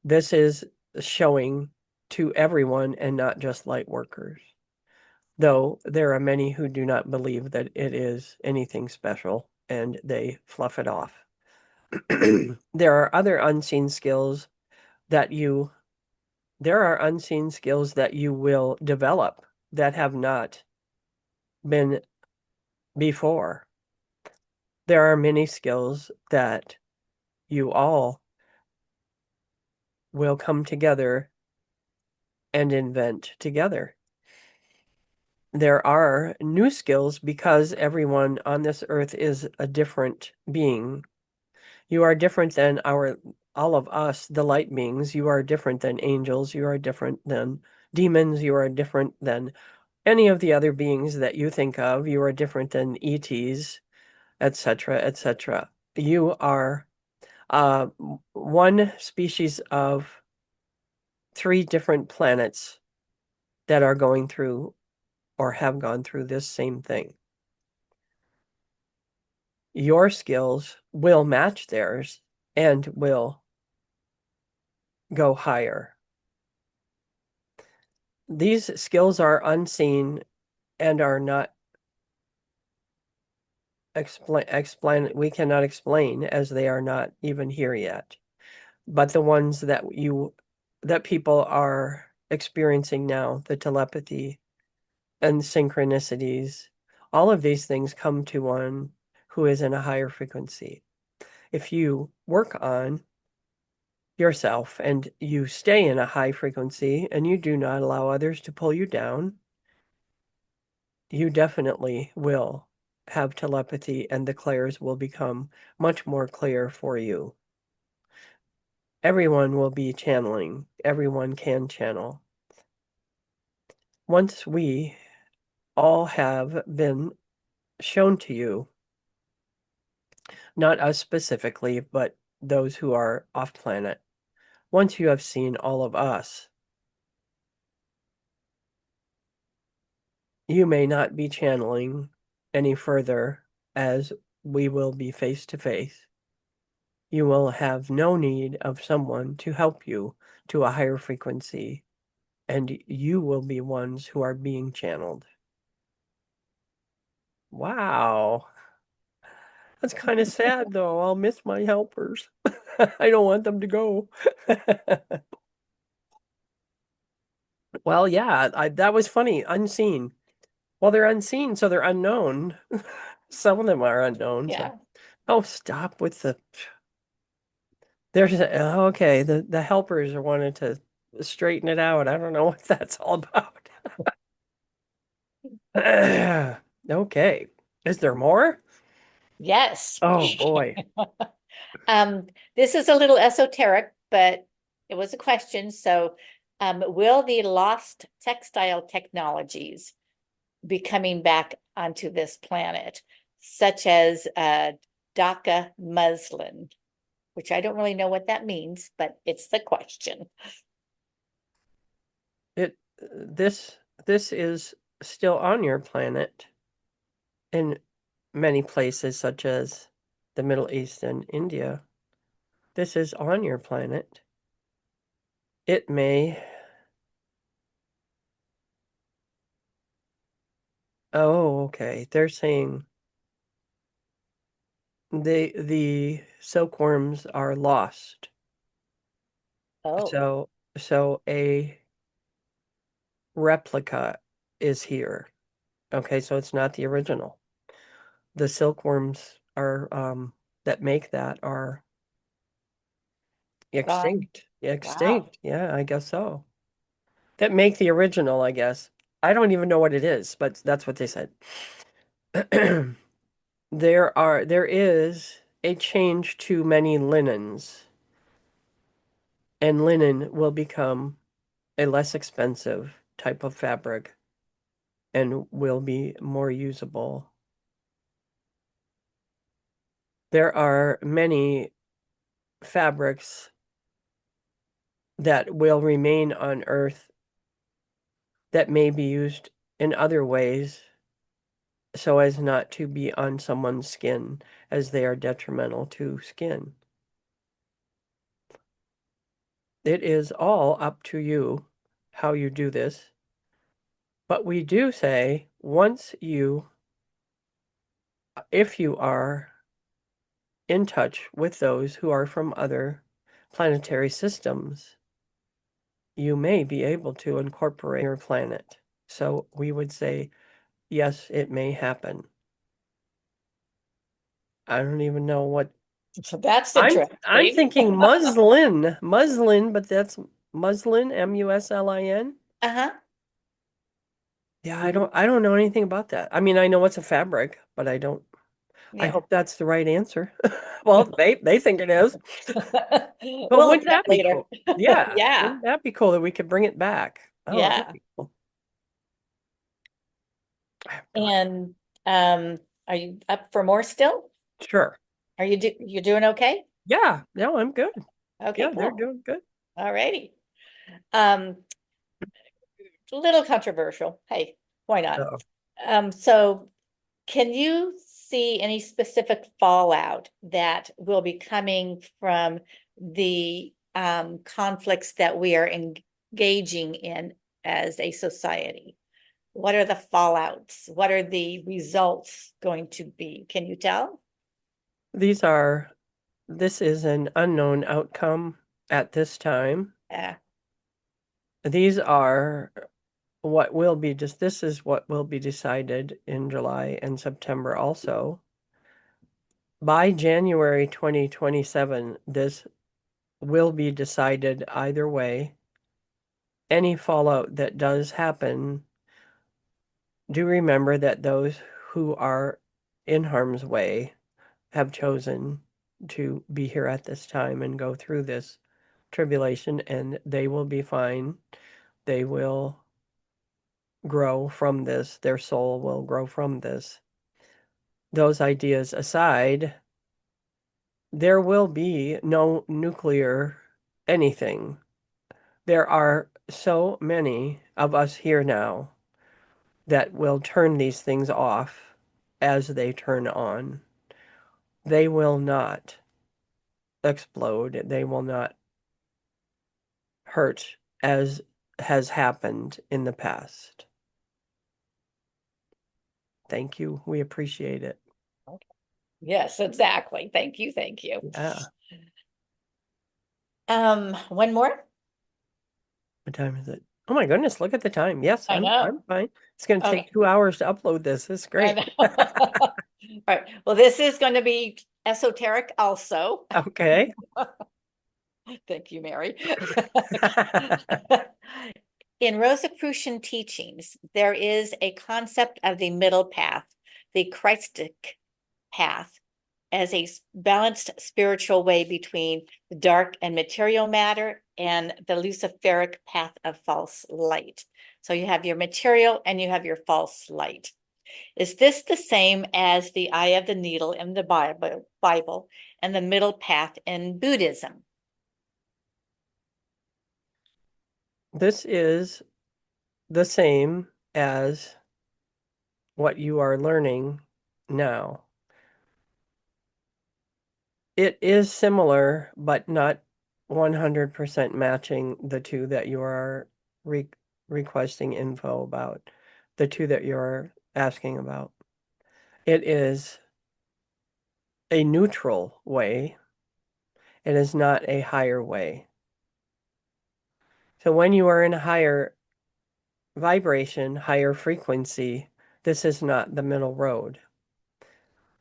This is showing to everyone and not just light workers, though there are many who do not believe that it is anything special and they fluff it off. There are other unseen skills that you there are unseen skills that you will develop that have not been before. There are many skills that you all will come together and invent together. There are new skills because everyone on this earth is a different being. You are different than all of us, the light beings. You are different than angels. You are different than demons. You are different than any of the other beings that you think of. You are different than ETs, etc., etc. You are one species of 3 different planets that are going through or have gone through this same thing. Your skills will match theirs and will go higher. These skills are unseen and are not we cannot explain as they are not even here yet. But the ones that people are experiencing now, the telepathy and synchronicities, all of these things come to one who is in a higher frequency. If you work on yourself and you stay in a high frequency and you do not allow others to pull you down, you definitely will have telepathy and the clairs will become much more clear for you. Everyone will be channeling. Everyone can channel. Once we all have been shown to you, not us specifically, but those who are off planet, once you have seen all of us, you may not be channeling any further as we will be face to face. You will have no need of someone to help you to a higher frequency, and you will be ones who are being channeled. Wow. That's kind of sad, though. I'll miss my helpers. I don't want them to go. Well, yeah, that was funny. Unseen. Well, they're unseen, so they're unknown. Some of them are unknown. Yeah. So. Oh, stop with the. There's okay. The helpers are wanting to straighten it out. I don't know what that's all about. Okay. Is there more? Yes. Oh boy. This is a little esoteric, but it was a question. So, will the lost textile technologies be coming back onto this planet, such as Dhaka muslin, which I don't really know what that means, but it's the question. This is still on your planet in many places such as the Middle East and India. This is on your planet. It may. Oh, okay. They're saying the silkworms are lost. Oh, So a replica is here. Okay, so it's not the original. The silkworms are that make that are gone. extinct. Wow. Extinct. Yeah, I guess so. That make the original, I guess. I don't even know what it is, but that's what they said. There is a change to many linens, and linen will become a less expensive type of fabric. and will be more usable. There are many fabrics that will remain on Earth that may be used in other ways so as not to be on someone's skin, as they are detrimental to skin. It is all up to you how you do this. But we do say, if you are in touch with those who are from other planetary systems, you may be able to incorporate your planet. So we would say, yes, it may happen. I don't even know what So that's I'm interesting. thinking muslin, but that's muslin, Muslin. Uh-huh. Yeah, I don't know anything about that. I mean, I know it's a fabric, but I Yeah. hope that's the right answer. Well, they think it is. But We'll look wouldn't it up that be later. cool? Yeah, Yeah. wouldn't that be cool that we could bring it back? Oh, that'd Yeah. be cool. And are you up for more still? Sure. Are you doing okay? Yeah, no, I'm good. Okay, Yeah, they're cool. doing good. All righty. Um, a little controversial. Hey, why not? Uh-oh. So can you see any specific fallout that will be coming from the conflicts that we are engaging in as a society? What are the fallouts? What are the results going to be? Can you tell? This is an unknown outcome at this time. Yeah. These this is what will be decided in July and September also. By January 2027, this will be decided either way. Any fallout that does happen, do remember that those who are in harm's way have chosen to be here at this time and go through this tribulation, and they will be fine. They will grow from this. Their soul will grow from this. Those ideas aside, there will be no nuclear anything. There are so many of us here now that will turn these things off as they turn on. They will not explode. They will not hurt as has happened in the past. Thank you. We appreciate it. Yes, exactly. Thank you. Thank you. Yeah. One more? What time is it? Oh my goodness, look at the time. Yes, I know. I'm fine. It's going to Okay. take 2 hours to upload this. It's I great. know. All right. Well, this is going to be esoteric also. Okay. Thank you, Mary. In Rosicrucian teachings, there is a concept of the middle path, the Christic path, as a balanced spiritual way between the dark and material matter and the Luciferic path of false light. So you have your material and you have your false light. Is this the same as the eye of the needle in the Bible and the middle path in Buddhism? This is the same as what you are learning now. It is similar, but not 100% matching the two that you are requesting info about, the two that you're asking about. It is a neutral way. It is not a higher way. So when you are in a higher vibration, higher frequency, this is not the middle road.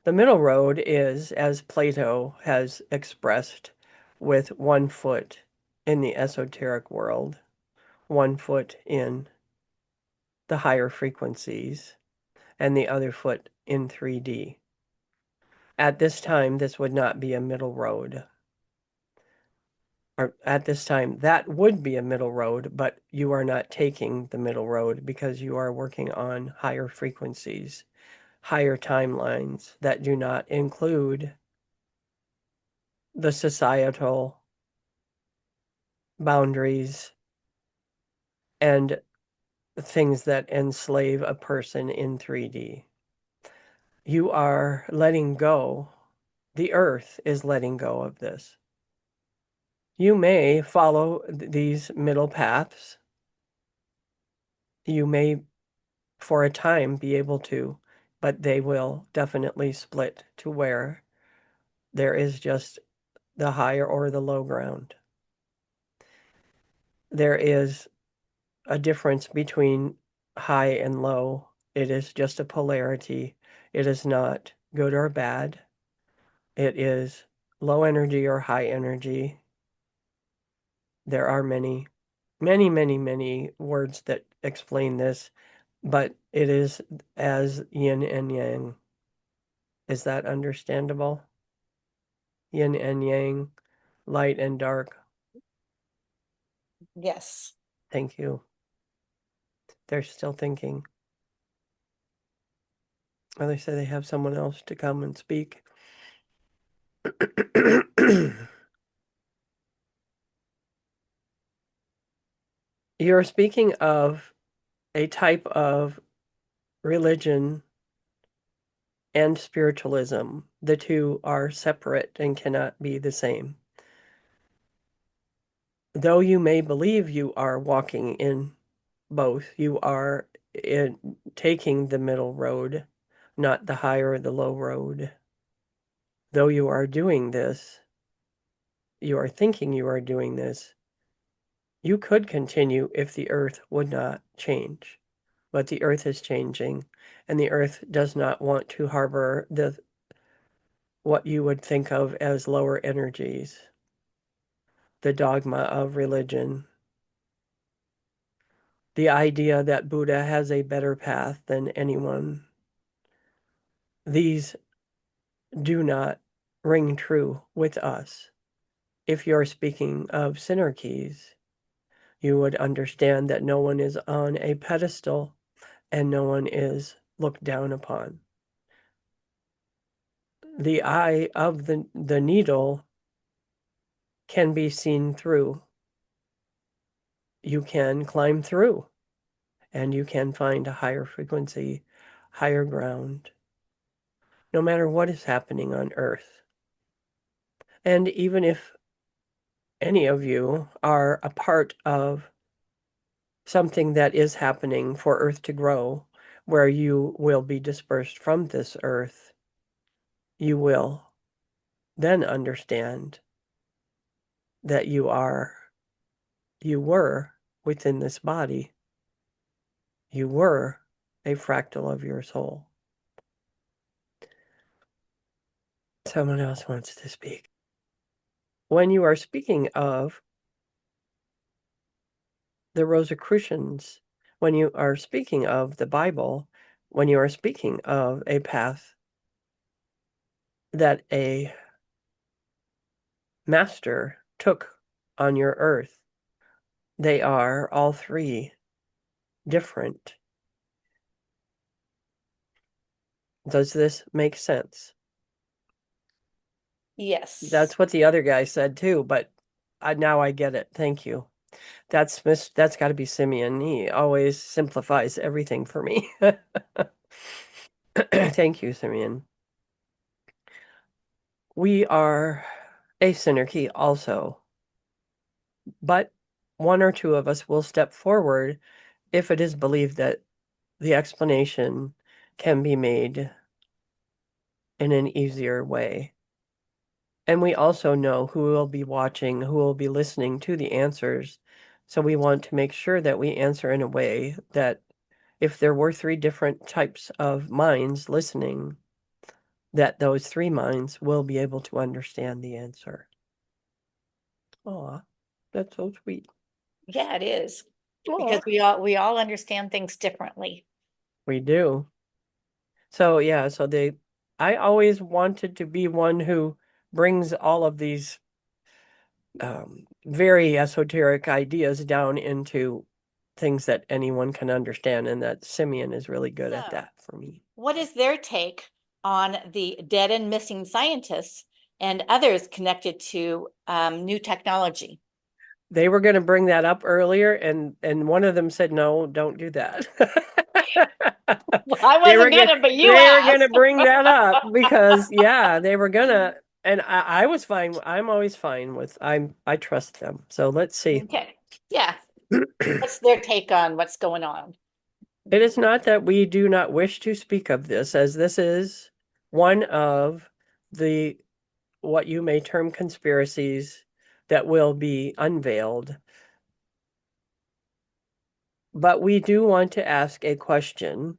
The middle road is, as Plato has expressed, with 1 foot in the esoteric world, 1 foot in the higher frequencies, and the other foot in 3D. At this time, this would not be a middle road. or at this time, that would be a middle road, but you are not taking the middle road because you are working on higher frequencies, higher timelines that do not include the societal boundaries and things that enslave a person in 3D. You are letting go. The earth is letting go of this. You may follow these middle paths. You may, for a time, be able to, but they will definitely split to where there is just the higher or the low ground. There is a difference between high and low. It is just a polarity. It is not good or bad. It is low energy or high energy. There are many, many, many, many words that explain this, but it is as yin and yang. Is that understandable? Yin and yang, light and dark. Yes. Thank you. They're still thinking. Oh, they say they have someone else to come and speak. You're speaking of a type of religion and spiritualism. The two are separate and cannot be the same. Though you may believe you are walking in both, you are taking the middle road, not the high or the low road. Though you are doing this, you are thinking you are doing this, you could continue if the earth would not change. But the earth is changing, and the earth does not want to harbor what you would think of as lower energies, the dogma of religion, the idea that Buddha has a better path than anyone. These do not ring true with us. If you're speaking of synarchies, you would understand that no one is on a pedestal and no one is looked down upon. The eye of the needle can be seen through. You can climb through and you can find a higher frequency, higher ground, no matter what is happening on Earth. And even if any of you are a part of something that is happening for Earth to grow, where you will be dispersed from this Earth, you will then understand that you were within this body. You were a fractal of your soul. Someone else wants to speak. When you are speaking of the Rosicrucians, when you are speaking of the Bible, when you are speaking of a path that a master took on your earth, they are all three different. Does this make sense? Yes. That's what the other guy said too, but now I get it. Thank you. That's got to be Simeon. He always simplifies everything for me. Thank you, Simeon. We are a synarchy also, but one or two of us will step forward if it is believed that the explanation can be made in an easier way. And we also know who will be watching, who will be listening to the answers. So we want to make sure that we answer in a way that if there were three different types of minds listening, that those three minds will be able to understand the answer. Aw, that's so sweet. Yeah, it is. Aw. Because we all understand things differently. We do. So yeah, I always wanted to be one who brings all of these very esoteric ideas down into things that anyone can understand, and that Simeon is really good at So, that for me. what is their take on the dead and missing scientists and others connected to new technology? They were going to bring that up earlier, and one of them said, "No, don't do that." Well, I They were wasn't gonna, but you they were going to asked. bring that up because yeah, they were gonna, and I was fine. I'm always fine with I trust them. So let's see. Okay. Yeah. What's their take on what's going on? It is not that we do not wish to speak of this, as this is one of the what you may term conspiracies that will be unveiled. But we do want to ask a question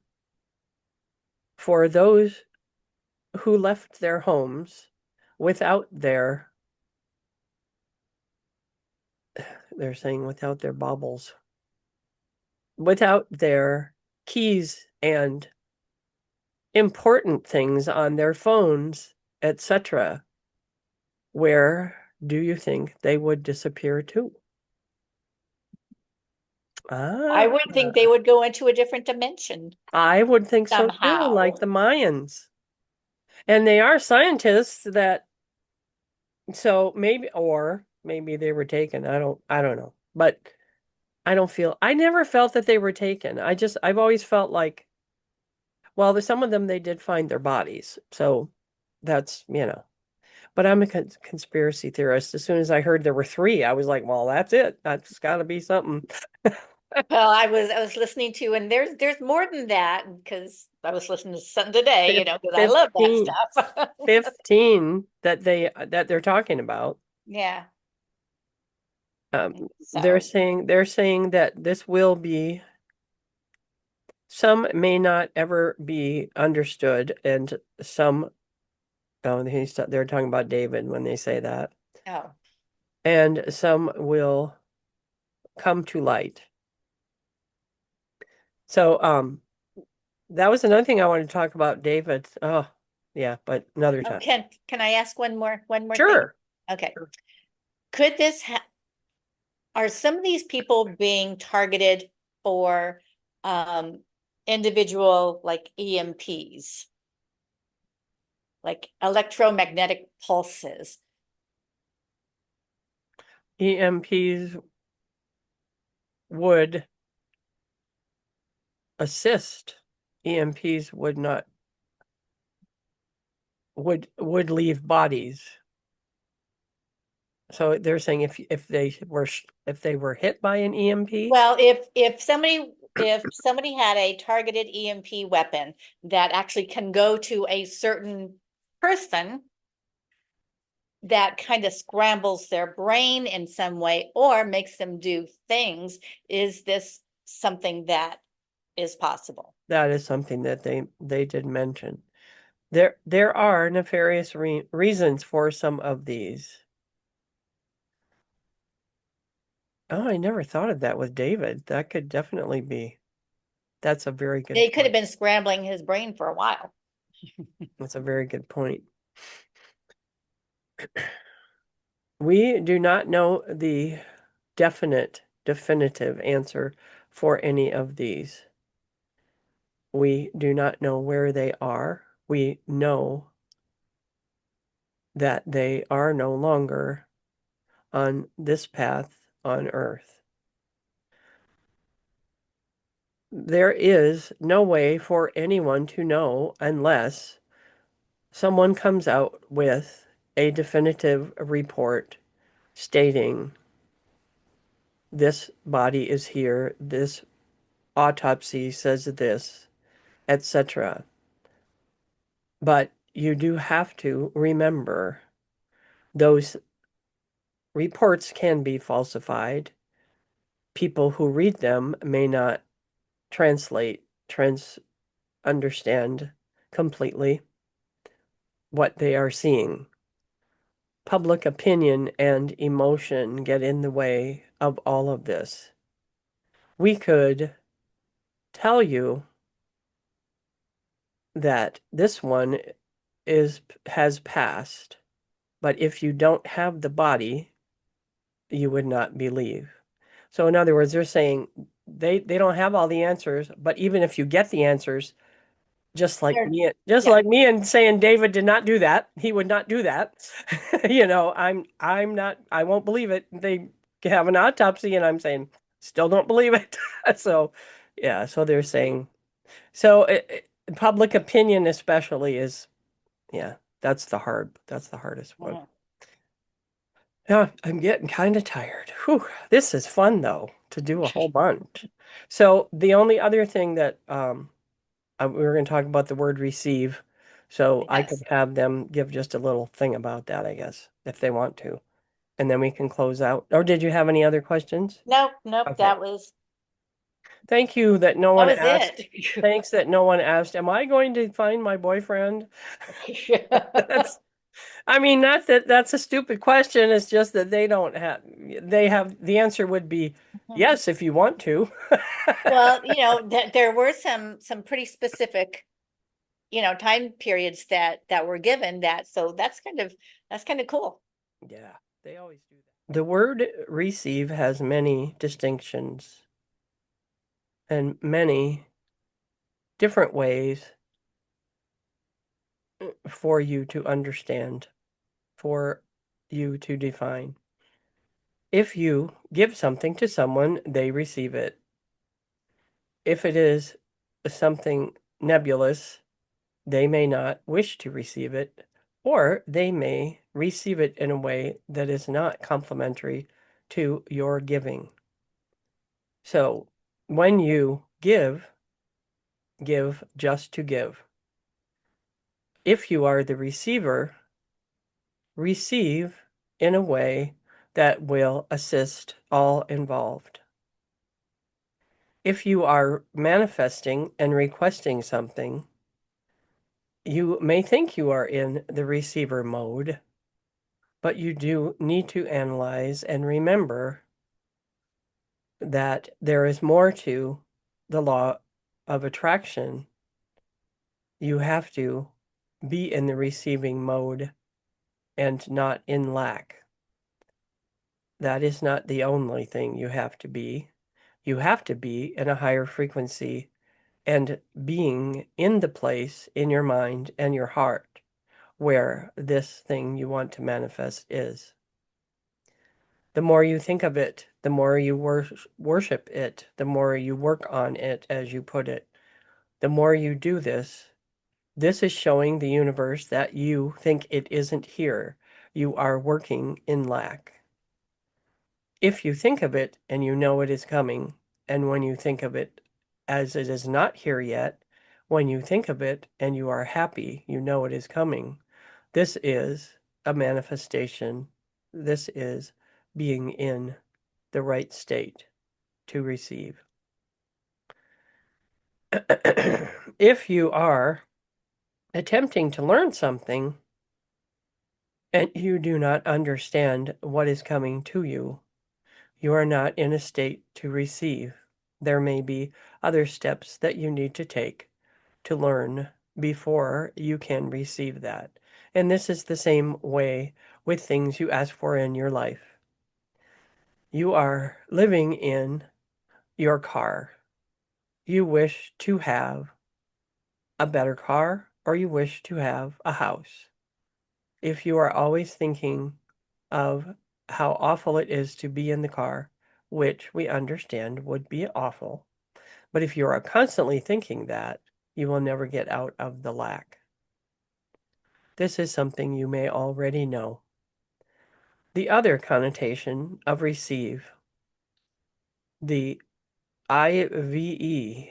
for those who left their homes without their, they're saying without their baubles, without their keys and important things on their phones, etc. Where do you think they would disappear to? I would think they would go into a different dimension I would think so too, somehow. like the Mayans. And they are scientists that, so maybe, or maybe they were taken. I don't know. But I never felt that they were taken. I've always felt like, well, there's some of them, they did find their bodies. So that's, but I'm a conspiracy theorist. As soon as I heard there were three, I was like, well, that's it. That's got to be something. Well, I was listening to, and there's more than that because I was listening to something today, because I love that 15, stuff. 15 that they're talking about. Yeah. They're So, saying that this will be, some may not ever be understood, and some, oh, they're talking about David when they say that, oh, and some will come to light. So, that was another thing I wanted to talk about, David. Oh, yeah, but another time. can I ask one more thing? Sure. Okay. Could this are some of these people being targeted for individual like EMPs, like electromagnetic pulses? EMPs would assist. EMPs would not, would leave bodies. So they're saying if they were hit by an EMP, Well, if somebody had a targeted EMP weapon that actually can go to a certain person that kind of scrambles their brain in some way or makes them do things, is this something that is possible? that is something that they did mention. There are nefarious reasons for some of these. Oh, I never thought of that with David. That could definitely be. That's a very good They could have point. been scrambling his brain for a while. That's a very good point. We do not know the definitive answer for any of these. We do not know where they are. We know that they are no longer on this path on Earth. There is no way for anyone to know unless someone comes out with a definitive report stating this body is here, this autopsy says this, etc. But you do have to remember those reports can be falsified. People who read them may not understand completely what they are seeing. Public opinion and emotion get in the way of all of this. We could tell you that this one has passed, but if you don't have the body, you would not believe. So in other words, they're saying they don't have all the answers, but even if you get the answers, They're- just yeah. like me and saying David did not do that, he would not do that. I'm not, I won't believe it. They have an autopsy and I'm saying still don't believe it. So yeah, so they're saying so public opinion especially is yeah, that's the hardest one. Mhm. Yeah, I'm getting kind of tired. Whew, this is fun though to do a whole bunch. So the only other thing that we were going to talk about the word receive, so I could Yes. have them give just a little thing about that, I guess, if they want to, and then we can close out. Or did you have any other questions? Nope, nope, Okay. that was Thank you that no one asked. it. Thanks that no one asked, am I going to find my boyfriend? That's I mean, not that that's a stupid question. It's just that they have, the answer would be yes, if you want to. Well, there were some pretty specific, time periods that were given that, so that's kind of cool. Yeah, they always do that. The word receive has many distinctions and many different ways for you to understand, for you to define. If you give something to someone, they receive it. If it is something nebulous, they may not wish to receive it, or they may receive it in a way that is not complementary to your giving. So when you give just to give. If you are the receiver, receive in a way that will assist all involved. If you are manifesting and requesting something, you may think you are in the receiver mode, but you do need to analyze and remember that there is more to the law of attraction. You have to be in the receiving mode and not in lack. That is not the only thing you have to be. You have to be in a higher frequency and being in the place in your mind and your heart where this thing you want to manifest is. The more you think of it, the more you worship it, the more you work on it, as you put it. The more you do this, this is showing the universe that you think it isn't here. You are working in lack. If you think of it and you know it is coming, and when you think of it as it is not here yet, when you think of it and you are happy, you know it is coming. This is a manifestation. This is being in the right state to receive. If you are attempting to learn something and you do not understand what is coming to you, you are not in a state to receive. There may be other steps that you need to take to learn before you can receive that. And this is the same way with things you ask for in your life. You are living in your car. You wish to have a better car or you wish to have a house. If you are always thinking of how awful it is to be in the car, which we understand would be awful, but if you are constantly thinking that, you will never get out of the lack. This is something you may already know. The other connotation of receive, the IVE,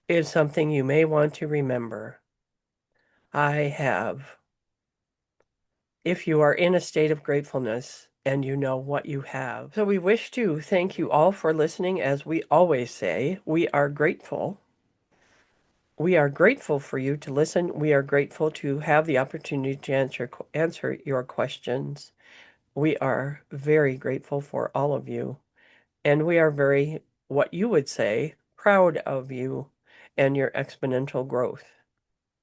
is something you may want to remember. I have. If you are in a state of gratefulness and you know what you have. So we wish to thank you all for listening. As we always say, we are grateful. We are grateful for you to listen. We are grateful to have the opportunity to answer your questions. We are very grateful for all of you. And we are very, what you would say, proud of you and your exponential growth.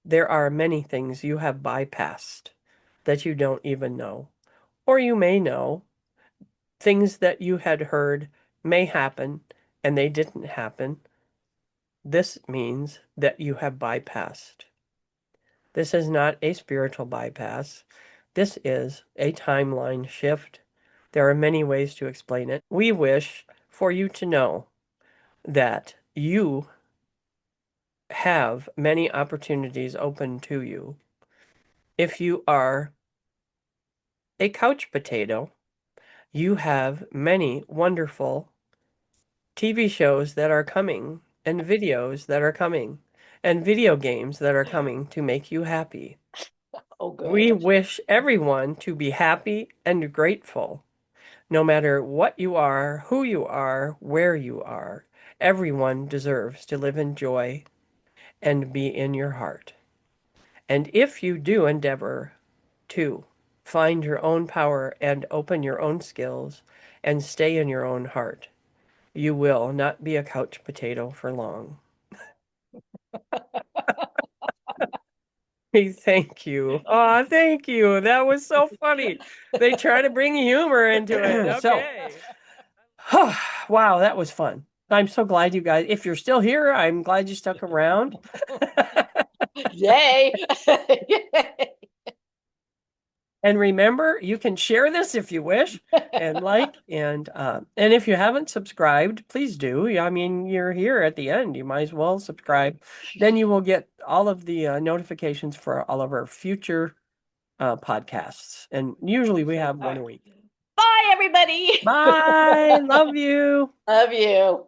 There are many things you have bypassed that you don't even know. or you may know things that you had heard may happen and they didn't happen. This means that you have bypassed. This is not a spiritual bypass. This is a timeline shift. There are many ways to explain it. We wish for you to know that you have many opportunities open to you. If you are a couch potato, you have many wonderful TV shows that are coming, and videos that are coming, and video games that are coming to make you happy. Oh, good. We wish everyone to be happy and grateful, no matter what you are, who you are, where you are. Everyone deserves to live in joy and be in your heart. And if you do endeavor to find your own power and open your own skills and stay in your own heart, you will not be a couch potato for long. Hey, thank you. Oh, thank you. That was so funny. They try to bring humor into it. So- Okay. Wow, that was fun. I'm so glad you guys, if you're still here, I'm glad you stuck around. Yay. And remember, you can share this if you wish, and like, and if you haven't subscribed, please do. I mean, you're here at the end. You might as well subscribe. Then you will get all of the notifications for all of our future podcasts. And usually we have one a week. Bye, everybody. Bye. Love you. Love you.